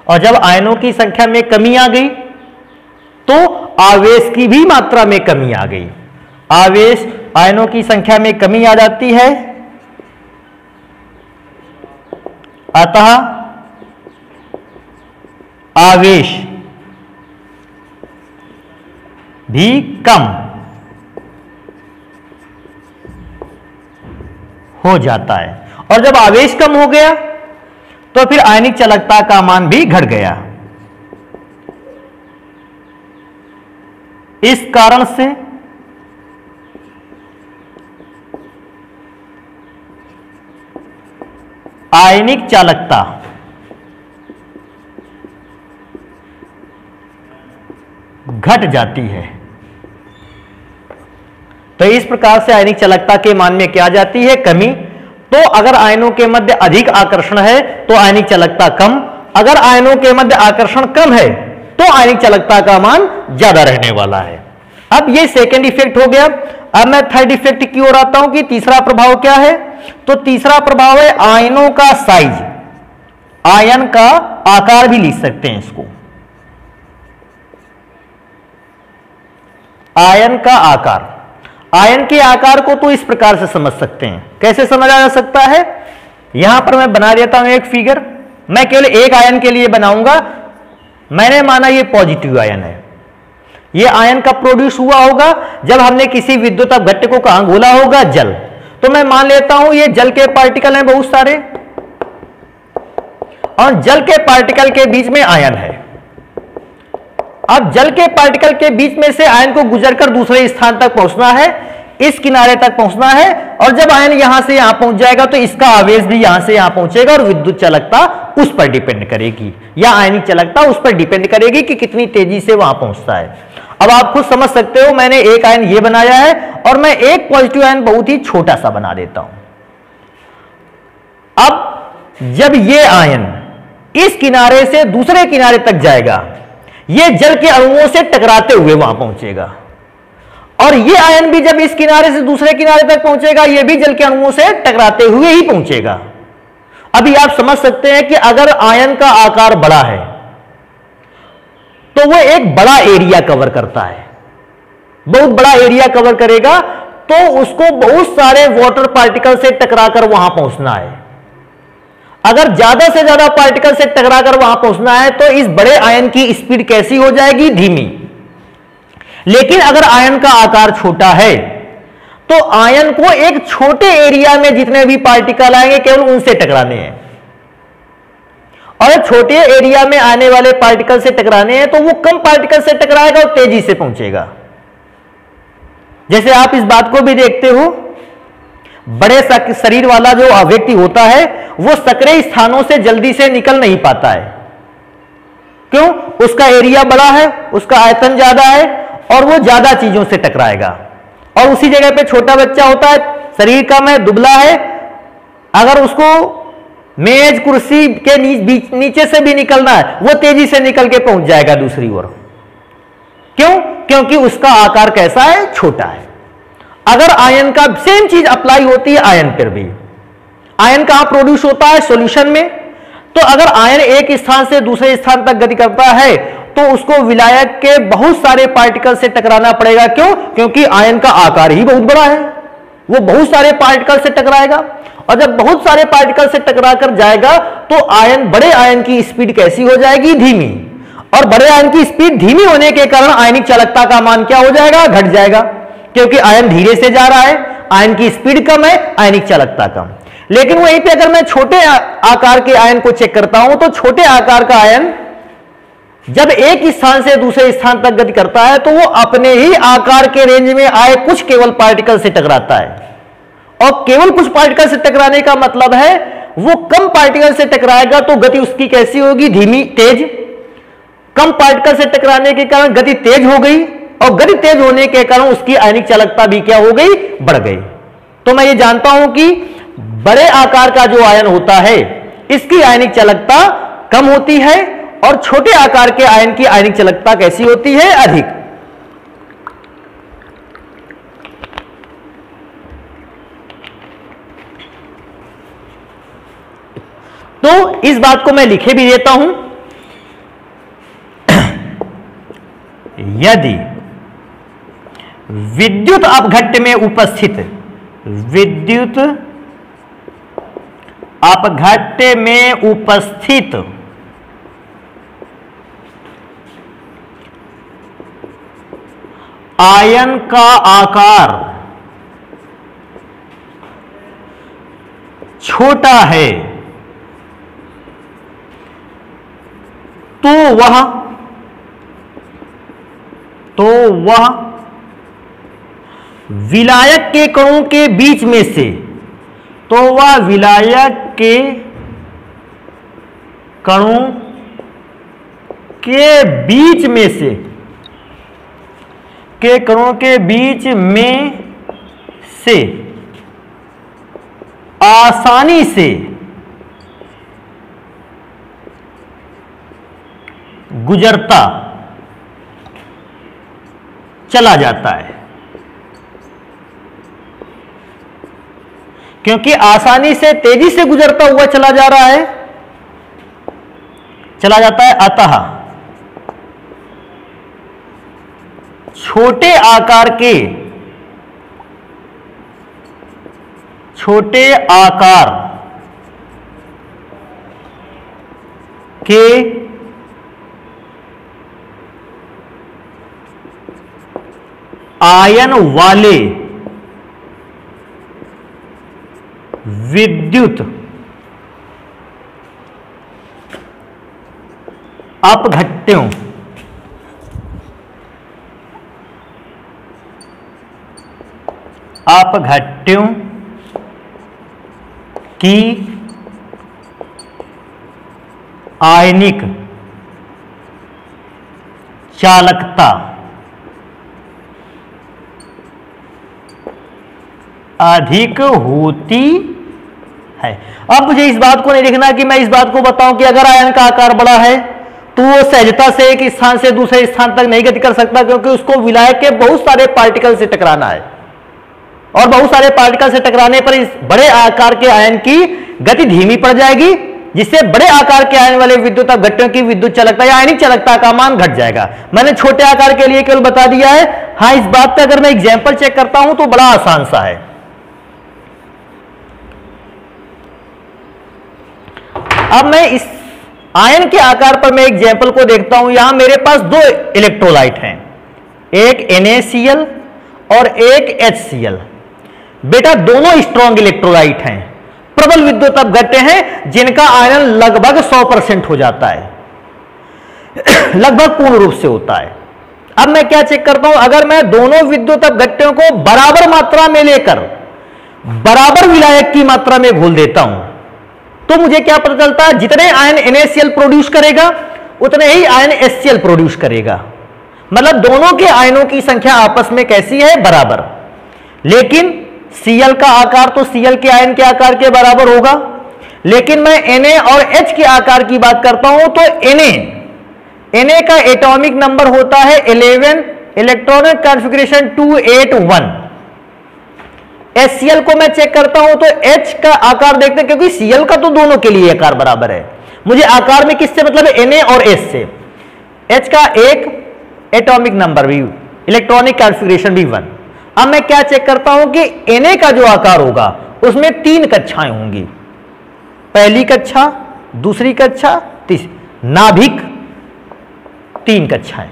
और जब आयनों की संख्या में कमी आ गई तो आवेश की भी मात्रा में कमी आ गई। आवेश, आयनों की संख्या में कमी आ जाती है, अतः आवेश भी कम हो जाता है। और जब आवेश कम हो गया तो फिर आयनिक चालकता का मान भी घट गया। इस कारण से आयनिक चालकता घट जाती है। तो इस प्रकार से आयनिक चालकता के मान में क्या जाती है? कमी। तो अगर आयनों के मध्य अधिक आकर्षण है तो आयनिक चालकता कम, अगर आयनों के मध्य आकर्षण कम है तो आयनिक चालकता का मान ज्यादा रहने वाला है। अब ये सेकेंड इफेक्ट हो गया। अब मैं थर्ड इफेक्ट की ओर आता हूं कि तीसरा प्रभाव क्या है। तो तीसरा प्रभाव है आयनों का साइज, आयन का आकार भी लिख सकते हैं इसको। आयन का आकार, आयन के आकार को तो इस प्रकार से समझ सकते हैं। कैसे समझा जा सकता है? यहां पर मैं बना देता हूं एक फिगर। मैं केवल एक आयन के लिए बनाऊंगा। मैंने माना ये पॉजिटिव आयन है। ये आयन कब प्रोड्यूस हुआ होगा? जब हमने किसी विद्युत अपघट्य को कहां घोला होगा? जल। तो मैं मान लेता हूं ये जल के पार्टिकल हैं बहुत सारे, और जल के पार्टिकल के बीच में आयन है। अब जल के पार्टिकल के बीच में से आयन को गुजरकर दूसरे स्थान तक पहुंचना है, इस किनारे तक पहुंचना है, और जब आयन यहां से यहां पहुंच जाएगा तो इसका आवेश भी यहां से यहां पहुंचेगा और विद्युत चालकता उस पर डिपेंड करेगी, या आयनिक चालकता उस पर डिपेंड करेगी कि कितनी तेजी से वहां पहुंचता है। अब आप खुद समझ सकते हो, मैंने एक आयन ये बनाया है और मैं एक पॉजिटिव आयन बहुत ही छोटा सा बना देता हूं। अब जब ये आयन इस किनारे से दूसरे किनारे तक जाएगा, ये जल के अणुओं से टकराते हुए वहां पहुंचेगा, और ये आयन भी जब इस किनारे से दूसरे किनारे तक पहुंचेगा, ये भी जल के अणुओं से टकराते हुए ही पहुंचेगा। अभी आप समझ सकते हैं कि अगर आयन का आकार बड़ा है तो वो एक बड़ा एरिया कवर करता है। बहुत बड़ा एरिया कवर करेगा तो उसको बहुत सारे वाटर पार्टिकल से टकराकर वहां पहुंचना है। अगर ज्यादा से ज्यादा पार्टिकल से टकराकर वहां पहुंचना है तो इस बड़े आयन की स्पीड कैसी हो जाएगी? धीमी। लेकिन अगर आयन का आकार छोटा है तो आयन को एक छोटे एरिया में जितने भी पार्टिकल आएंगे केवल उनसे टकराने हैं, और छोटे एरिया में आने वाले पार्टिकल से टकराने हैं तो वो कम पार्टिकल से टकराएगा और तेजी से पहुंचेगा। जैसे आप इस बात को भी देखते हो, बड़े शरीर वाला जो व्यक्ति होता है वो संकरे स्थानों से जल्दी से निकल नहीं पाता है। क्यों? उसका एरिया बड़ा है, उसका आयतन ज्यादा है और वो ज्यादा चीजों से टकराएगा। और उसी जगह पे छोटा बच्चा होता है, शरीर कम है, दुबला है, अगर उसको मेज कुर्सी के नीचे से भी निकलना है वो तेजी से निकल के पहुंच जाएगा दूसरी ओर। क्यों? क्योंकि उसका आकार कैसा है? छोटा है। अगर आयन का सेम चीज अप्लाई होती है आयन पर भी। आयन कहां प्रोड्यूस होता है? सॉल्यूशन में। तो अगर आयन एक स्थान से दूसरे स्थान तक गति करता है तो उसको विलायक के बहुत सारे पार्टिकल से टकराना पड़ेगा। क्यों? क्योंकि आयन का आकार ही बहुत बड़ा है, वो बहुत सारे पार्टिकल से टकराएगा, और जब बहुत सारे पार्टिकल से टकराकर जाएगा तो आयन, बड़े आयन की स्पीड कैसी हो जाएगी? धीमी। और बड़े आयन की स्पीड धीमी होने के कारण आयनिक चालकता का मान क्या हो जाएगा? घट जाएगा, क्योंकि आयन धीरे से जा रहा है, आयन की स्पीड कम है, आयनिक चालकता कम। लेकिन वहीं पे अगर मैं छोटे आकार के आयन को चेक करता हूं तो छोटे आकार का आयन जब एक स्थान से दूसरे स्थान तक गति करता है तो वो अपने ही आकार के रेंज में आए कुछ केवल पार्टिकल से टकराता है। और केवल कुछ पार्टिकल से टकराने का मतलब है वो कम पार्टिकल से टकराएगा तो गति उसकी कैसी होगी? धीमी, तेज। कम पार्टिकल से टकराने के कारण गति तेज हो गई, और गति तेज होने के कारण उसकी आयनिक चालकता भी क्या हो गई, बढ़ गई। तो मैं ये जानता हूं कि बड़े आकार का जो आयन होता है इसकी आयनिक चालकता कम होती है, और छोटे आकार के आयन की आयनिक चालकता कैसी होती है, अधिक। तो इस बात को मैं लिखे भी देता हूं, यदि विद्युत अपघट्य में उपस्थित, विद्युत अपघट्य में उपस्थित आयन का आकार छोटा है तो वह विलायक के कणों के बीच में से, तो वह विलायक के कणों के बीच में से, के कणों के बीच में से आसानी से गुजरता चला जाता है। क्योंकि आसानी से, तेजी से गुजरता हुआ चला जा रहा है, चला जाता है, अतः छोटे आकार के आयन वाले विद्युत अपघट्यों की आयनिक चालकता अधिक होती है। अब मुझे इस बात को नहीं लिखना कि मैं इस बात को बताऊं कि अगर आयन का आकार बड़ा है तो वो सहजता से एक स्थान से दूसरे स्थान तक नहीं गति कर सकता, क्योंकि उसको विलायक के बहुत सारे पार्टिकल से टकराना है, और बहुत सारे पार्टिकल से टकराने पर इस बड़े आकार के आयन की गति धीमी पड़ जाएगी, जिससे बड़े आकार के आयन वाले विद्युत अपघट्यों की विद्युत चालकता या आयनिक चालकता का मान घट जाएगा। मैंने छोटे आकार के लिए केवल बता दिया है। हाँ, इस बात पे अगर मैं एग्जाम्पल चेक करता हूं तो बड़ा आसान सा है। अब मैं इस आयन के आकार पर मैं एग्जाम्पल को देखता हूं। यहां मेरे पास दो इलेक्ट्रोलाइट हैं, एक NaCl और एक HCl। बेटा दोनों स्ट्रॉन्ग इलेक्ट्रोलाइट हैं, प्रबल विद्युत अपघट्य हैं, जिनका आयन लगभग 100% हो जाता है, लगभग पूर्ण रूप से होता है। अब मैं क्या चेक करता हूं, अगर मैं दोनों विद्युत अपघट्यों को बराबर मात्रा में लेकर बराबर विलायक की मात्रा में घोल देता हूं तो मुझे क्या पता चलता है, जितने आयन NaCl प्रोड्यूस करेगा उतने ही आयन HCl प्रोड्यूस करेगा। मतलब दोनों के आयनों की संख्या आपस में कैसी है, बराबर। लेकिन Cl का आकार तो Cl के आयन के आकार के बराबर होगा, लेकिन मैं Na और H के आकार की बात करता हूं तो Na का एटॉमिक नंबर होता है 11, इलेक्ट्रॉनिक कॉन्फ़िगरेशन 281। HCl को मैं चेक करता हूं तो H का आकार देखते हैं, क्योंकि Cl का तो दोनों के लिए आकार बराबर है। मुझे आकार में किससे मतलब है, Na और H से। H का एक एटॉमिक नंबर भी, इलेक्ट्रॉनिक कॉन्फ़िगरेशन भी 1। अब मैं क्या चेक करता हूं कि Na का जो आकार होगा उसमें 3 कक्षाएं होंगी, पहली कक्षा, दूसरी कक्षा, तीसरी, नाभिक 3 कक्षाएं।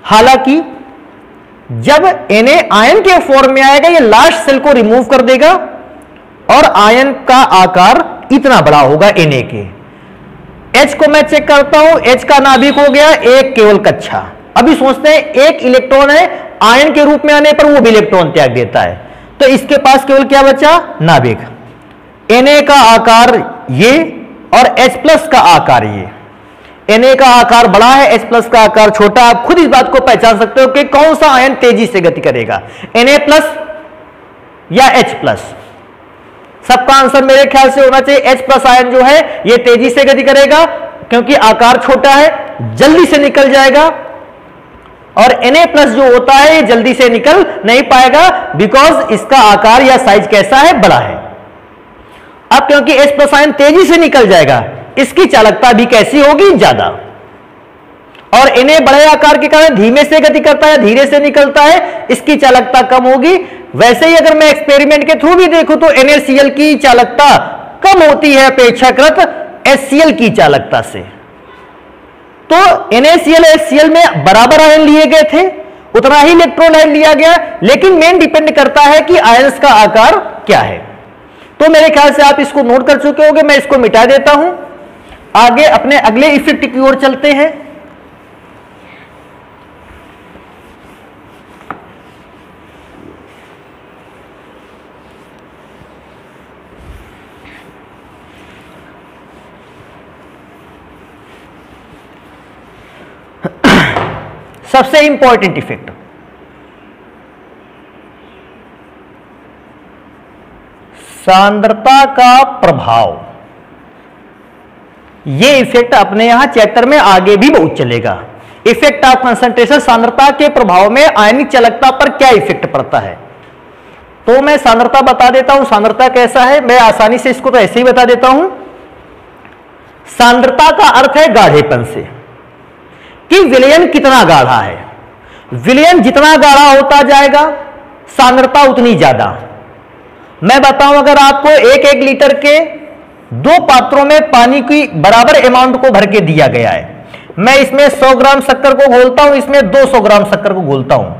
हालांकि जब Na आयन के फॉर्म में आएगा ये लास्ट सेल को रिमूव कर देगा और आयन का आकार इतना बड़ा होगा Na के। H को मैं चेक करता हूं, H का नाभिक हो गया एक केवल कक्षा। अभी सोचते हैं एक इलेक्ट्रॉन है, आयन के रूप में आने पर वो भी इलेक्ट्रॉन त्याग देता है, तो इसके पास केवल क्या बचा, नाभिक। Na का आकार ये और H+ का आकार ये। Na का आकार बड़ा है, H प्लस का आकार छोटा। आप खुद इस बात को पहचान सकते हो कि कौन सा आयन तेजी से गति करेगा, Na प्लस या H प्लस। सबका आंसर मेरे ख्याल से होना चाहिए H प्लस आयन जो है ये तेजी से गति करेगा, क्योंकि आकार छोटा है, जल्दी से निकल जाएगा। और Na प्लस जो होता है ये जल्दी से निकल नहीं पाएगा, बिकॉज इसका आकार या साइज कैसा है, बड़ा है। अब क्योंकि H प्लस आयन तेजी से निकल जाएगा, इसकी चालकता भी कैसी होगी, ज्यादा। और Na बड़े आकार के कारण धीमे से गति करता है, धीरे से निकलता है, इसकी चालकता कम होगी। वैसे ही अगर मैं एक्सपेरिमेंट के थ्रू भी देखूं तो NaCl की चालकता कम होती है अपेक्षाकृत HCl की चालकता से। तो NaCl HCl में बराबर आयन लिए गए थे, उतना ही इलेक्ट्रोलाइट लिया गया, लेकिन मेन डिपेंड करता है कि आयंस का आकार क्या है। तो मेरे ख्याल से आप इसको नोट कर चुके होंगे, मैं इसको मिटा देता हूं। आगे अपने अगले इफेक्ट की ओर चलते हैं। सबसे इंपॉर्टेंट इफेक्ट, सांद्रता का प्रभाव। यह इफेक्ट अपने यहां चैप्टर में आगे भी बहुत चलेगा। इफेक्ट ऑफ कंसंट्रेशन, सांद्रता के प्रभाव में आयनिक चालकता पर क्या इफेक्ट पड़ता है। तो मैं सांद्रता बता देता हूं, सांद्रता कैसा है, मैं आसानी से इसको तो ऐसे ही बता देता हूं। सांद्रता का अर्थ है गाढ़ेपन से, कि विलयन कितना गाढ़ा है। विलयन जितना गाढ़ा होता जाएगा सांद्रता उतनी ज्यादा। मैं बताऊं, अगर आपको एक एक लीटर के 2 पात्रों में पानी की बराबर अमाउंट को भर के दिया गया है, मैं इसमें 100 ग्राम शक्कर को घोलता हूं, इसमें 200 ग्राम शक्कर को घोलता हूं,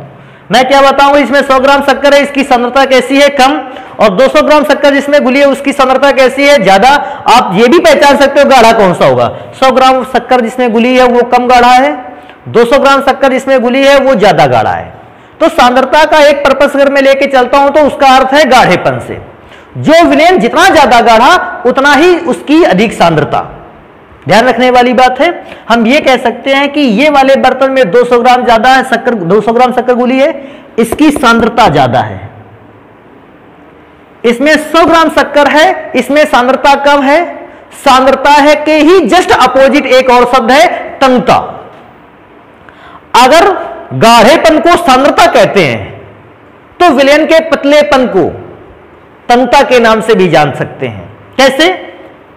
मैं क्या बताऊं, इसमें 100 ग्राम शक्कर है, इसकी सांद्रता कैसी है, कम, और 200 ग्राम शक्कर जिसमें घुली है उसकी सांद्रता कैसी है, ज्यादा। आप ये भी पहचान सकते हो गाढ़ा कौन सा होगा। 100 ग्राम शक्कर जिसमें घुली है वो कम गाढ़ा है, 200 ग्राम शक्कर जिसमें घुली है वो ज्यादा गाढ़ा है। तो सांद्रता का एक पर्पस अगर मैं लेके चलता हूं तो उसका अर्थ है गाढ़ेपन से। जो विलयन जितना ज्यादा गाढ़ा उतना ही उसकी अधिक सांद्रता। ध्यान रखने वाली बात है। हम ये कह सकते हैं कि ये वाले बर्तन में 200 ग्राम ज्यादा है शक्कर, 200 ग्राम शक्कर घुली है, इसकी सांद्रता ज्यादा है। इसमें 100 ग्राम शक्कर है, इसमें सांद्रता कम है। सांद्रता है के ही जस्ट अपोजिट एक और शब्द है तंगता। अगर गाढ़ेपन को सांद्रता कहते हैं तो विलयन के पतलेपन को तंगता के नाम से भी जान सकते हैं। कैसे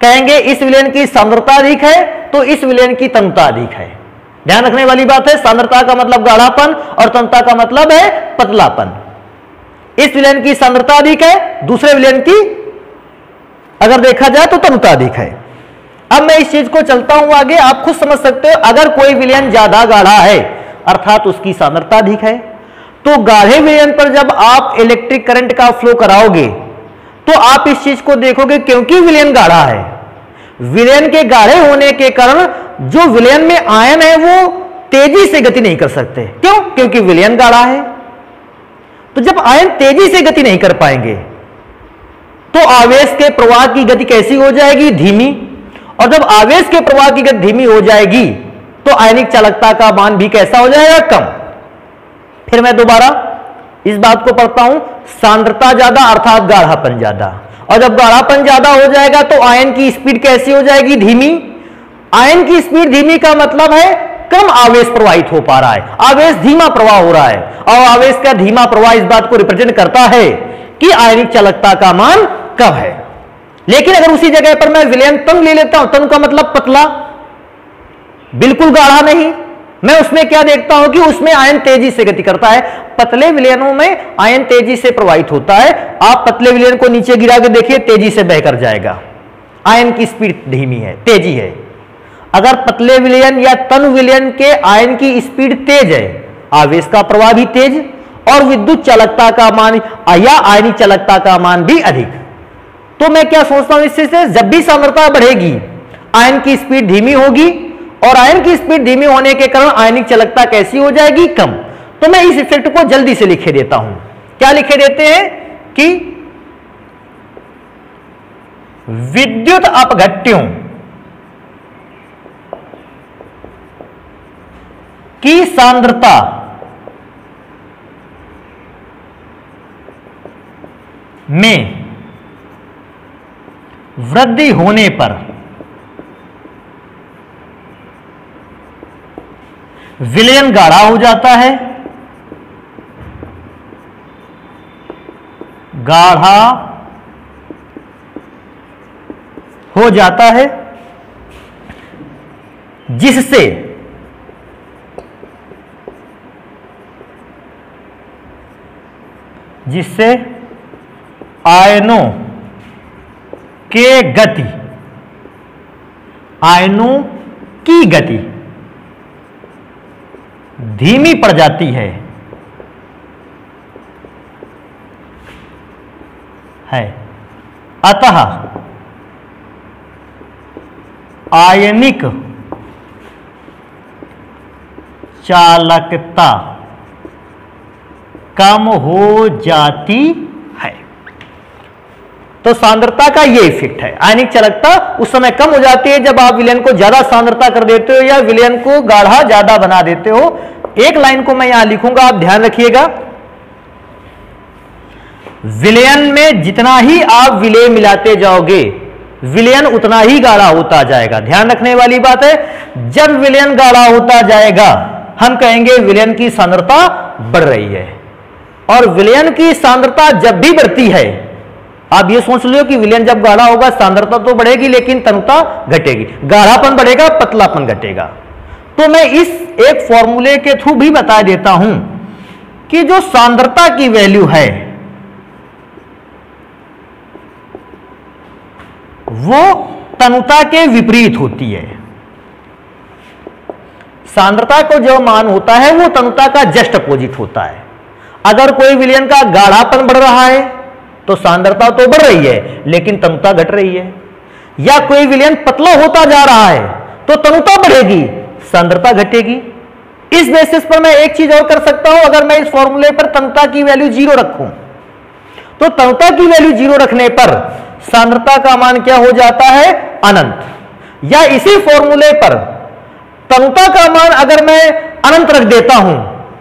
कहेंगे, इस विलयन की सांद्रता अधिक है तो इस विलयन की तंगता अधिक है। ध्यान रखने वाली बात है, सांद्रता का मतलब गाढ़ापन और तंगता का मतलब है पतलापन। इस विलयन की सांद्रता अधिक है, दूसरे विलयन की अगर देखा जाए तो तंगता अधिक है। अब मैं इस चीज को चलता हूं आगे, आप खुद समझ सकते हो। अगर कोई विलयन ज्यादा गाढ़ा है अर्थात उसकी सांद्रता अधिक है, तो गाढ़े विलयन पर जब आप इलेक्ट्रिक करंट का फ्लो कराओगे तो आप इस चीज को देखोगे, क्योंकि विलयन गाढ़ा है, विलयन के गाढ़े होने के कारण जो विलयन में आयन है वो तेजी से गति नहीं कर सकते। क्यों? क्योंकि विलयन गाढ़ा है। तो जब आयन तेजी से गति नहीं कर पाएंगे तो आवेश के प्रवाह की गति कैसी हो जाएगी, धीमी। और जब आवेश के प्रवाह की गति धीमी हो जाएगी तो आयनिक चालकता का मान भी कैसा हो जाएगा, कम। फिर मैं दोबारा इस बात को पढ़ता हूं, सांद्रता ज्यादा अर्थात गाढ़ापन ज्यादा। और जब गाढ़ापन ज्यादा हो जाएगा तो आयन की स्पीड कैसी हो जाएगी, धीमी। आयन की स्पीड धीमी का मतलब है कम आवेश प्रवाहित हो पा रहा है, आवेश धीमा प्रवाह हो रहा है। और आवेश का धीमा प्रवाह इस बात को रिप्रेजेंट करता है कि आयनिक चालकता का मान कम है। लेकिन अगर उसी जगह पर मैं विलयन तंग ले लेता हूं, तंग का मतलब पतला, बिल्कुल गाढ़ा नहीं, मैं उसमें क्या देखता हूं कि उसमें आयन तेजी से गति करता है। पतले विलयनों में आयन तेजी से प्रवाहित होता है। आप पतले विलयन को नीचे गिरा के देखिए, तेजी से बहकर जाएगा, आयन की स्पीड धीमी है, तेजी है। अगर पतले विलयन या तन विलयन के आयन की स्पीड तेज है, आवेश का प्रवाह भी तेज और विद्युत चालकता का मान या आयनिक चालकता का मान भी अधिक। तो मैं क्या सोचता हूं इससे, जब भी सांद्रता बढ़ेगी आयन की स्पीड धीमी होगी और आयन की स्पीड धीमी होने के कारण आयनिक चालकता कैसी हो जाएगी, कम। तो मैं इस इफेक्ट को जल्दी से लिखे देता हूं। क्या लिखे देते हैं कि विद्युत अपघट्यों की सांद्रता में वृद्धि होने पर विलयन गाढ़ा हो जाता है, गाढ़ा हो जाता है, जिससे आयनों की गति धीमी पड़ जाती है अतः आयनिक चालकता कम हो जाती है। तो सांद्रता का ये इफेक्ट है, आयनिक चालकता उस समय कम हो जाती है जब आप विलयन को ज्यादा सांद्रता कर देते हो या विलयन को गाढ़ा ज्यादा बना देते हो। एक लाइन को मैं यहां लिखूंगा, आप ध्यान रखिएगा। विलयन में जितना ही आप विलय मिलाते जाओगे विलयन उतना ही गाढ़ा होता जाएगा। ध्यान रखने वाली बात है, जब विलयन गाढ़ा होता जाएगा हम कहेंगे विलयन की सांद्रता बढ़ रही है। और विलयन की सांद्रता जब भी बढ़ती है, आप ये सोच लो कि विलयन जब गाढ़ा होगा सांद्रता तो बढ़ेगी लेकिन तनुता घटेगी, गाढ़ापन बढ़ेगा, पतलापन घटेगा। तो मैं इस एक फॉर्मूले के थ्रू भी बता देता हूं कि जो सांद्रता की वैल्यू है वो तनुता के विपरीत होती है। सांद्रता को जो मान होता है वो तनुता का जस्ट अपोजिट होता है। अगर कोई विलयन का गाढ़ापन बढ़ रहा है तो सांद्रता तो बढ़ रही है लेकिन तनुता घट रही है, या कोई विलयन पतला होता जा रहा है तो तनुता बढ़ेगी, सांद्रता घटेगी। इस बेसिस पर मैं एक चीज और कर सकता हूं, अगर मैं इस फॉर्मूले पर तनुता की वैल्यू 0 रखूं तो तनुता की वैल्यू 0 रखने पर सांद्रता का मान क्या हो जाता है, अनंत। या इसी फॉर्मूले पर तनुता का मान अगर मैं अनंत रख देता हूं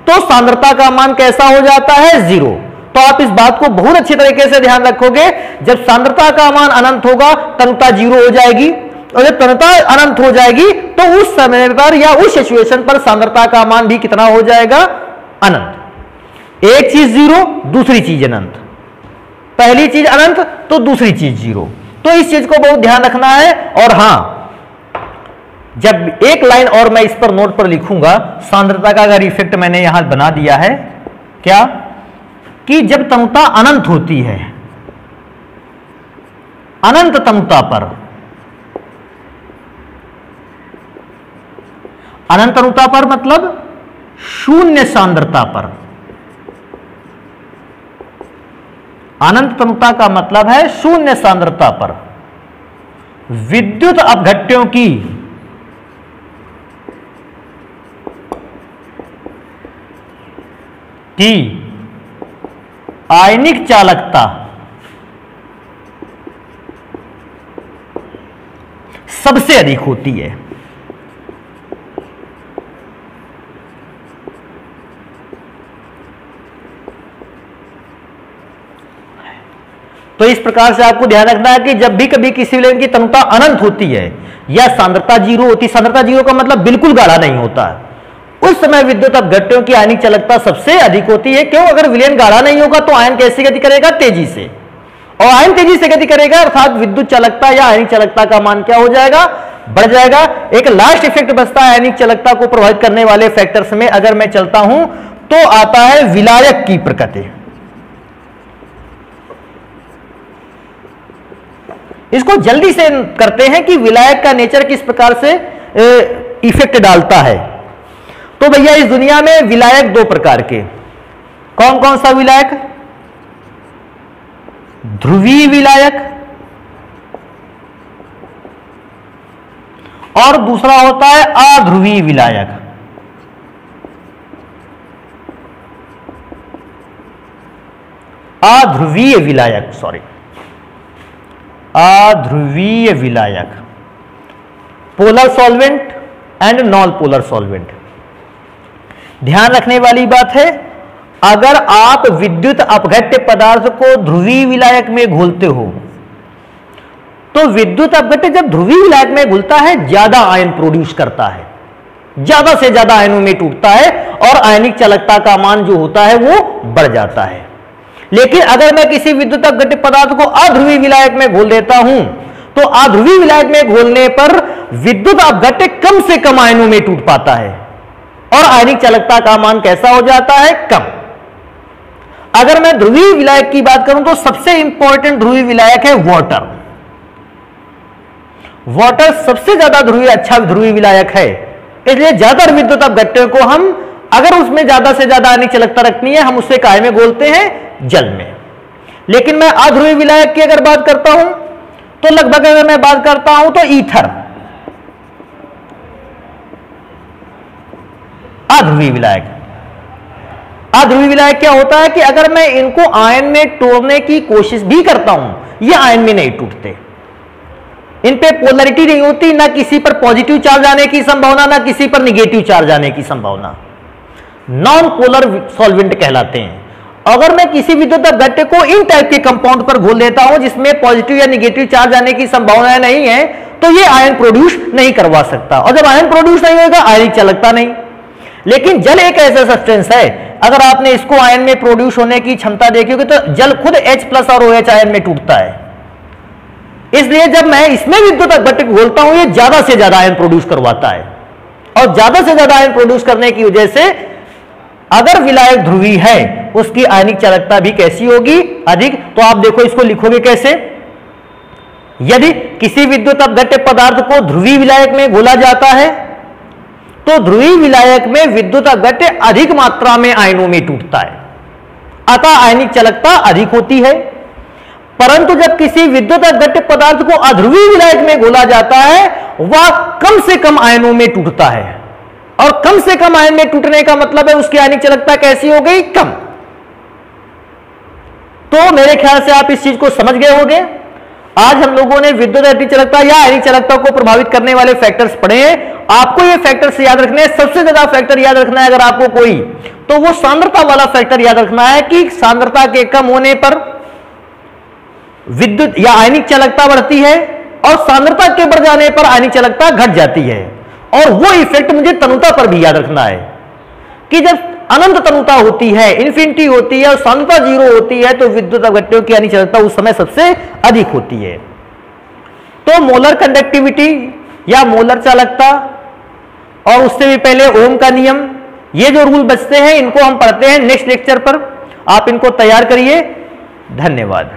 तो सांद्रता का मान कैसा हो जाता है, 0। तो आप इस बात को बहुत अच्छी तरीके से ध्यान रखोगे, जब सांद्रता का मान अनंत होगा तनुता 0 हो जाएगी, और जब तनुता अनंत हो जाएगी तो उस समय पर या उस सिचुएशन पर सांद्रता का मान भी कितना हो जाएगा, अनंत। एक चीज 0, दूसरी चीज अनंत, पहली चीज अनंत तो दूसरी चीज 0। तो इस चीज को बहुत ध्यान रखना है। और हां, जब एक लाइन और मैं इस पर नोट पर लिखूंगा, सांद्रता का अगर इफेक्ट मैंने यहां बना दिया है क्या, कि जब तनुता अनंत होती है, अनंत तनुता पर, अनंत तनुता पर मतलब शून्य सांद्रता पर, अनंत तनुता का मतलब है शून्य सांद्रता पर विद्युत अपघट्यों की आयनिक चालकता सबसे अधिक होती है। तो इस प्रकार से आपको ध्यान रखना है कि जब भी कभी किसी विलयन की तनुता अनंत होती है या सांद्रता 0 होती, सांद्रता 0 का मतलब बिल्कुल गाढ़ा नहीं होता, उस समय विद्युत अपघट्यों की आयनिक चालकता सबसे अधिक होती है। क्यों, अगर विलयन गाढ़ा नहीं होगा तो आयन कैसी गति करेगा, तेजी से, और आयन तेजी से गति करेगा अर्थात विद्युत चालकता या आयनिक चालकता का मान क्या हो जाएगा, बढ़ जाएगा। एक लास्ट इफेक्ट बचता है आयनिक चालकता को प्रभावित करने वाले फैक्टर्स में, अगर मैं चलता हूं तो आता है विलायक की प्रकृति। इसको जल्दी से करते हैं कि विलायक का नेचर किस प्रकार से इफेक्ट डालता है। तो भैया इस दुनिया में विलायक 2 प्रकार के, कौन कौन सा विलायक, ध्रुवीय विलायक और दूसरा होता है अध्रुवीय विलायक। अध्रुवीय विलायक, सॉरी, अध्रुवीय विलायक, polar solvent and non polar solvent. ध्यान रखने वाली बात है, अगर आप विद्युत अपघट्य पदार्थ को ध्रुवीय विलायक में घोलते हो तो विद्युत अपघट्य जब ध्रुवीय विलायक में घुलता है ज्यादा आयन प्रोड्यूस करता है, ज्यादा से ज्यादा आयनों में टूटता है और आयनिक चालकता का मान जो होता है वो बढ़ जाता है। लेकिन अगर मैं किसी विद्युत अपघट्य पदार्थ को अध्रुवीय विलायक में घोल देता हूं तो अध्रुवीय विलायक में घोलने पर विद्युत अपघट्य कम से कम आयनों में टूट पाता है और आयनिक चालकता का मान कैसा हो जाता है, कम। अगर मैं ध्रुवीय विलायक की बात करूं तो सबसे इंपॉर्टेंट ध्रुवीय विलायक है वाटर। वाटर सबसे ज्यादा ध्रुवीय अच्छा ध्रुवीय विलायक है, इसलिए ज्यादातर विद्युत अपघट्यों को हम अगर उसमें ज्यादा से ज्यादा आयनिक चालकता रखनी है हम उससे काय में घोलते हैं, जल में। लेकिन मैं अध्रुवीय विलायक की अगर बात करता हूं तो लगभग अगर मैं बात करता हूं तो ईथर अध्रुवीय विलायक। अध्रुवीय विलायक क्या होता है कि अगर मैं इनको आयन में तोड़ने की कोशिश भी करता हूं ये आयन में नहीं टूटते, इन पे पोलरिटी नहीं होती, ना किसी पर पॉजिटिव चार्ज आने की संभावना ना किसी पर निगेटिव चार्ज आने की संभावना, नॉन पोलर सॉल्वेंट कहलाते हैं। अगर मैं किसी विद्युत अपघट्य को इन टाइप के कंपाउंड पर घोल देता हूं जिसमें पॉजिटिव या निगेटिव चार्ज आने की संभावना नहीं है तो ये आयन प्रोड्यूस नहीं करवा सकता, और जब आयन प्रोड्यूस नहीं होगा आयनिक चालकता नहीं। लेकिन जल एक ऐसा सब्सटेंस है, अगर आपने इसको आयन में प्रोड्यूस होने की क्षमता देखी होगी तो जल खुद H+ और OH आयन में टूटता है। इसलिए जब मैं इसमें विद्युत अपघट्य घोलता हूं ये ज्यादा से ज्यादा आयन प्रोड्यूस करवाता है, और ज्यादा से ज्यादा आयन प्रोड्यूस करने की वजह से अगर विलायक ध्रुवीय है उसकी आयनिक चालकता भी कैसी होगी, अधिक। तो आप देखो इसको लिखोगे कैसे, यदि किसी विद्युत अपघट्य पदार्थ को ध्रुवीय विलायक में घोला जाता है तो ध्रुवीय विलायक में विद्युत अपघट्य अधिक मात्रा में आयनों में टूटता है, अतः आयनिक चालकता अधिक होती है। परंतु जब किसी विद्युत अपघट्य पदार्थ को अध्रुवीय विलायक में घोला जाता है वह कम से कम आयनों में टूटता है, और कम से कम आयन में टूटने का मतलब है उसकी आयनिक चालकता कैसी हो गई, कम। तो मेरे ख्याल से आप इस चीज को समझ गए होंगे। आज हम लोगों ने विद्युत चालकता या आयनिक चालकता को प्रभावित करने वाले फैक्टर्स पढ़े हैं। आपको ये फैक्टर्स याद रखने हैं, सबसे ज्यादा फैक्टर याद रखना है अगर आपको कोई, तो वो सांद्रता वाला फैक्टर याद रखना है कि सांद्रता के कम होने पर विद्युत या आयनिक चालकता बढ़ती है और सांद्रता के बढ़ जाने पर आयनिक चालकता घट जाती है। और वो इफेक्ट मुझे तनुता पर भी याद रखना है कि जब अनंत तनुता होती है, इन्फिनिटी होती है और सांद्रता 0 होती है तो विद्युत अपघट्यों की आयनिक चालकता उस समय सबसे अधिक होती है। तो मोलर कंडक्टिविटी या मोलर चालकता और उससे भी पहले ओम का नियम, ये जो रूल बचते हैं इनको हम पढ़ते हैं नेक्स्ट लेक्चर पर। आप इनको तैयार करिए। धन्यवाद।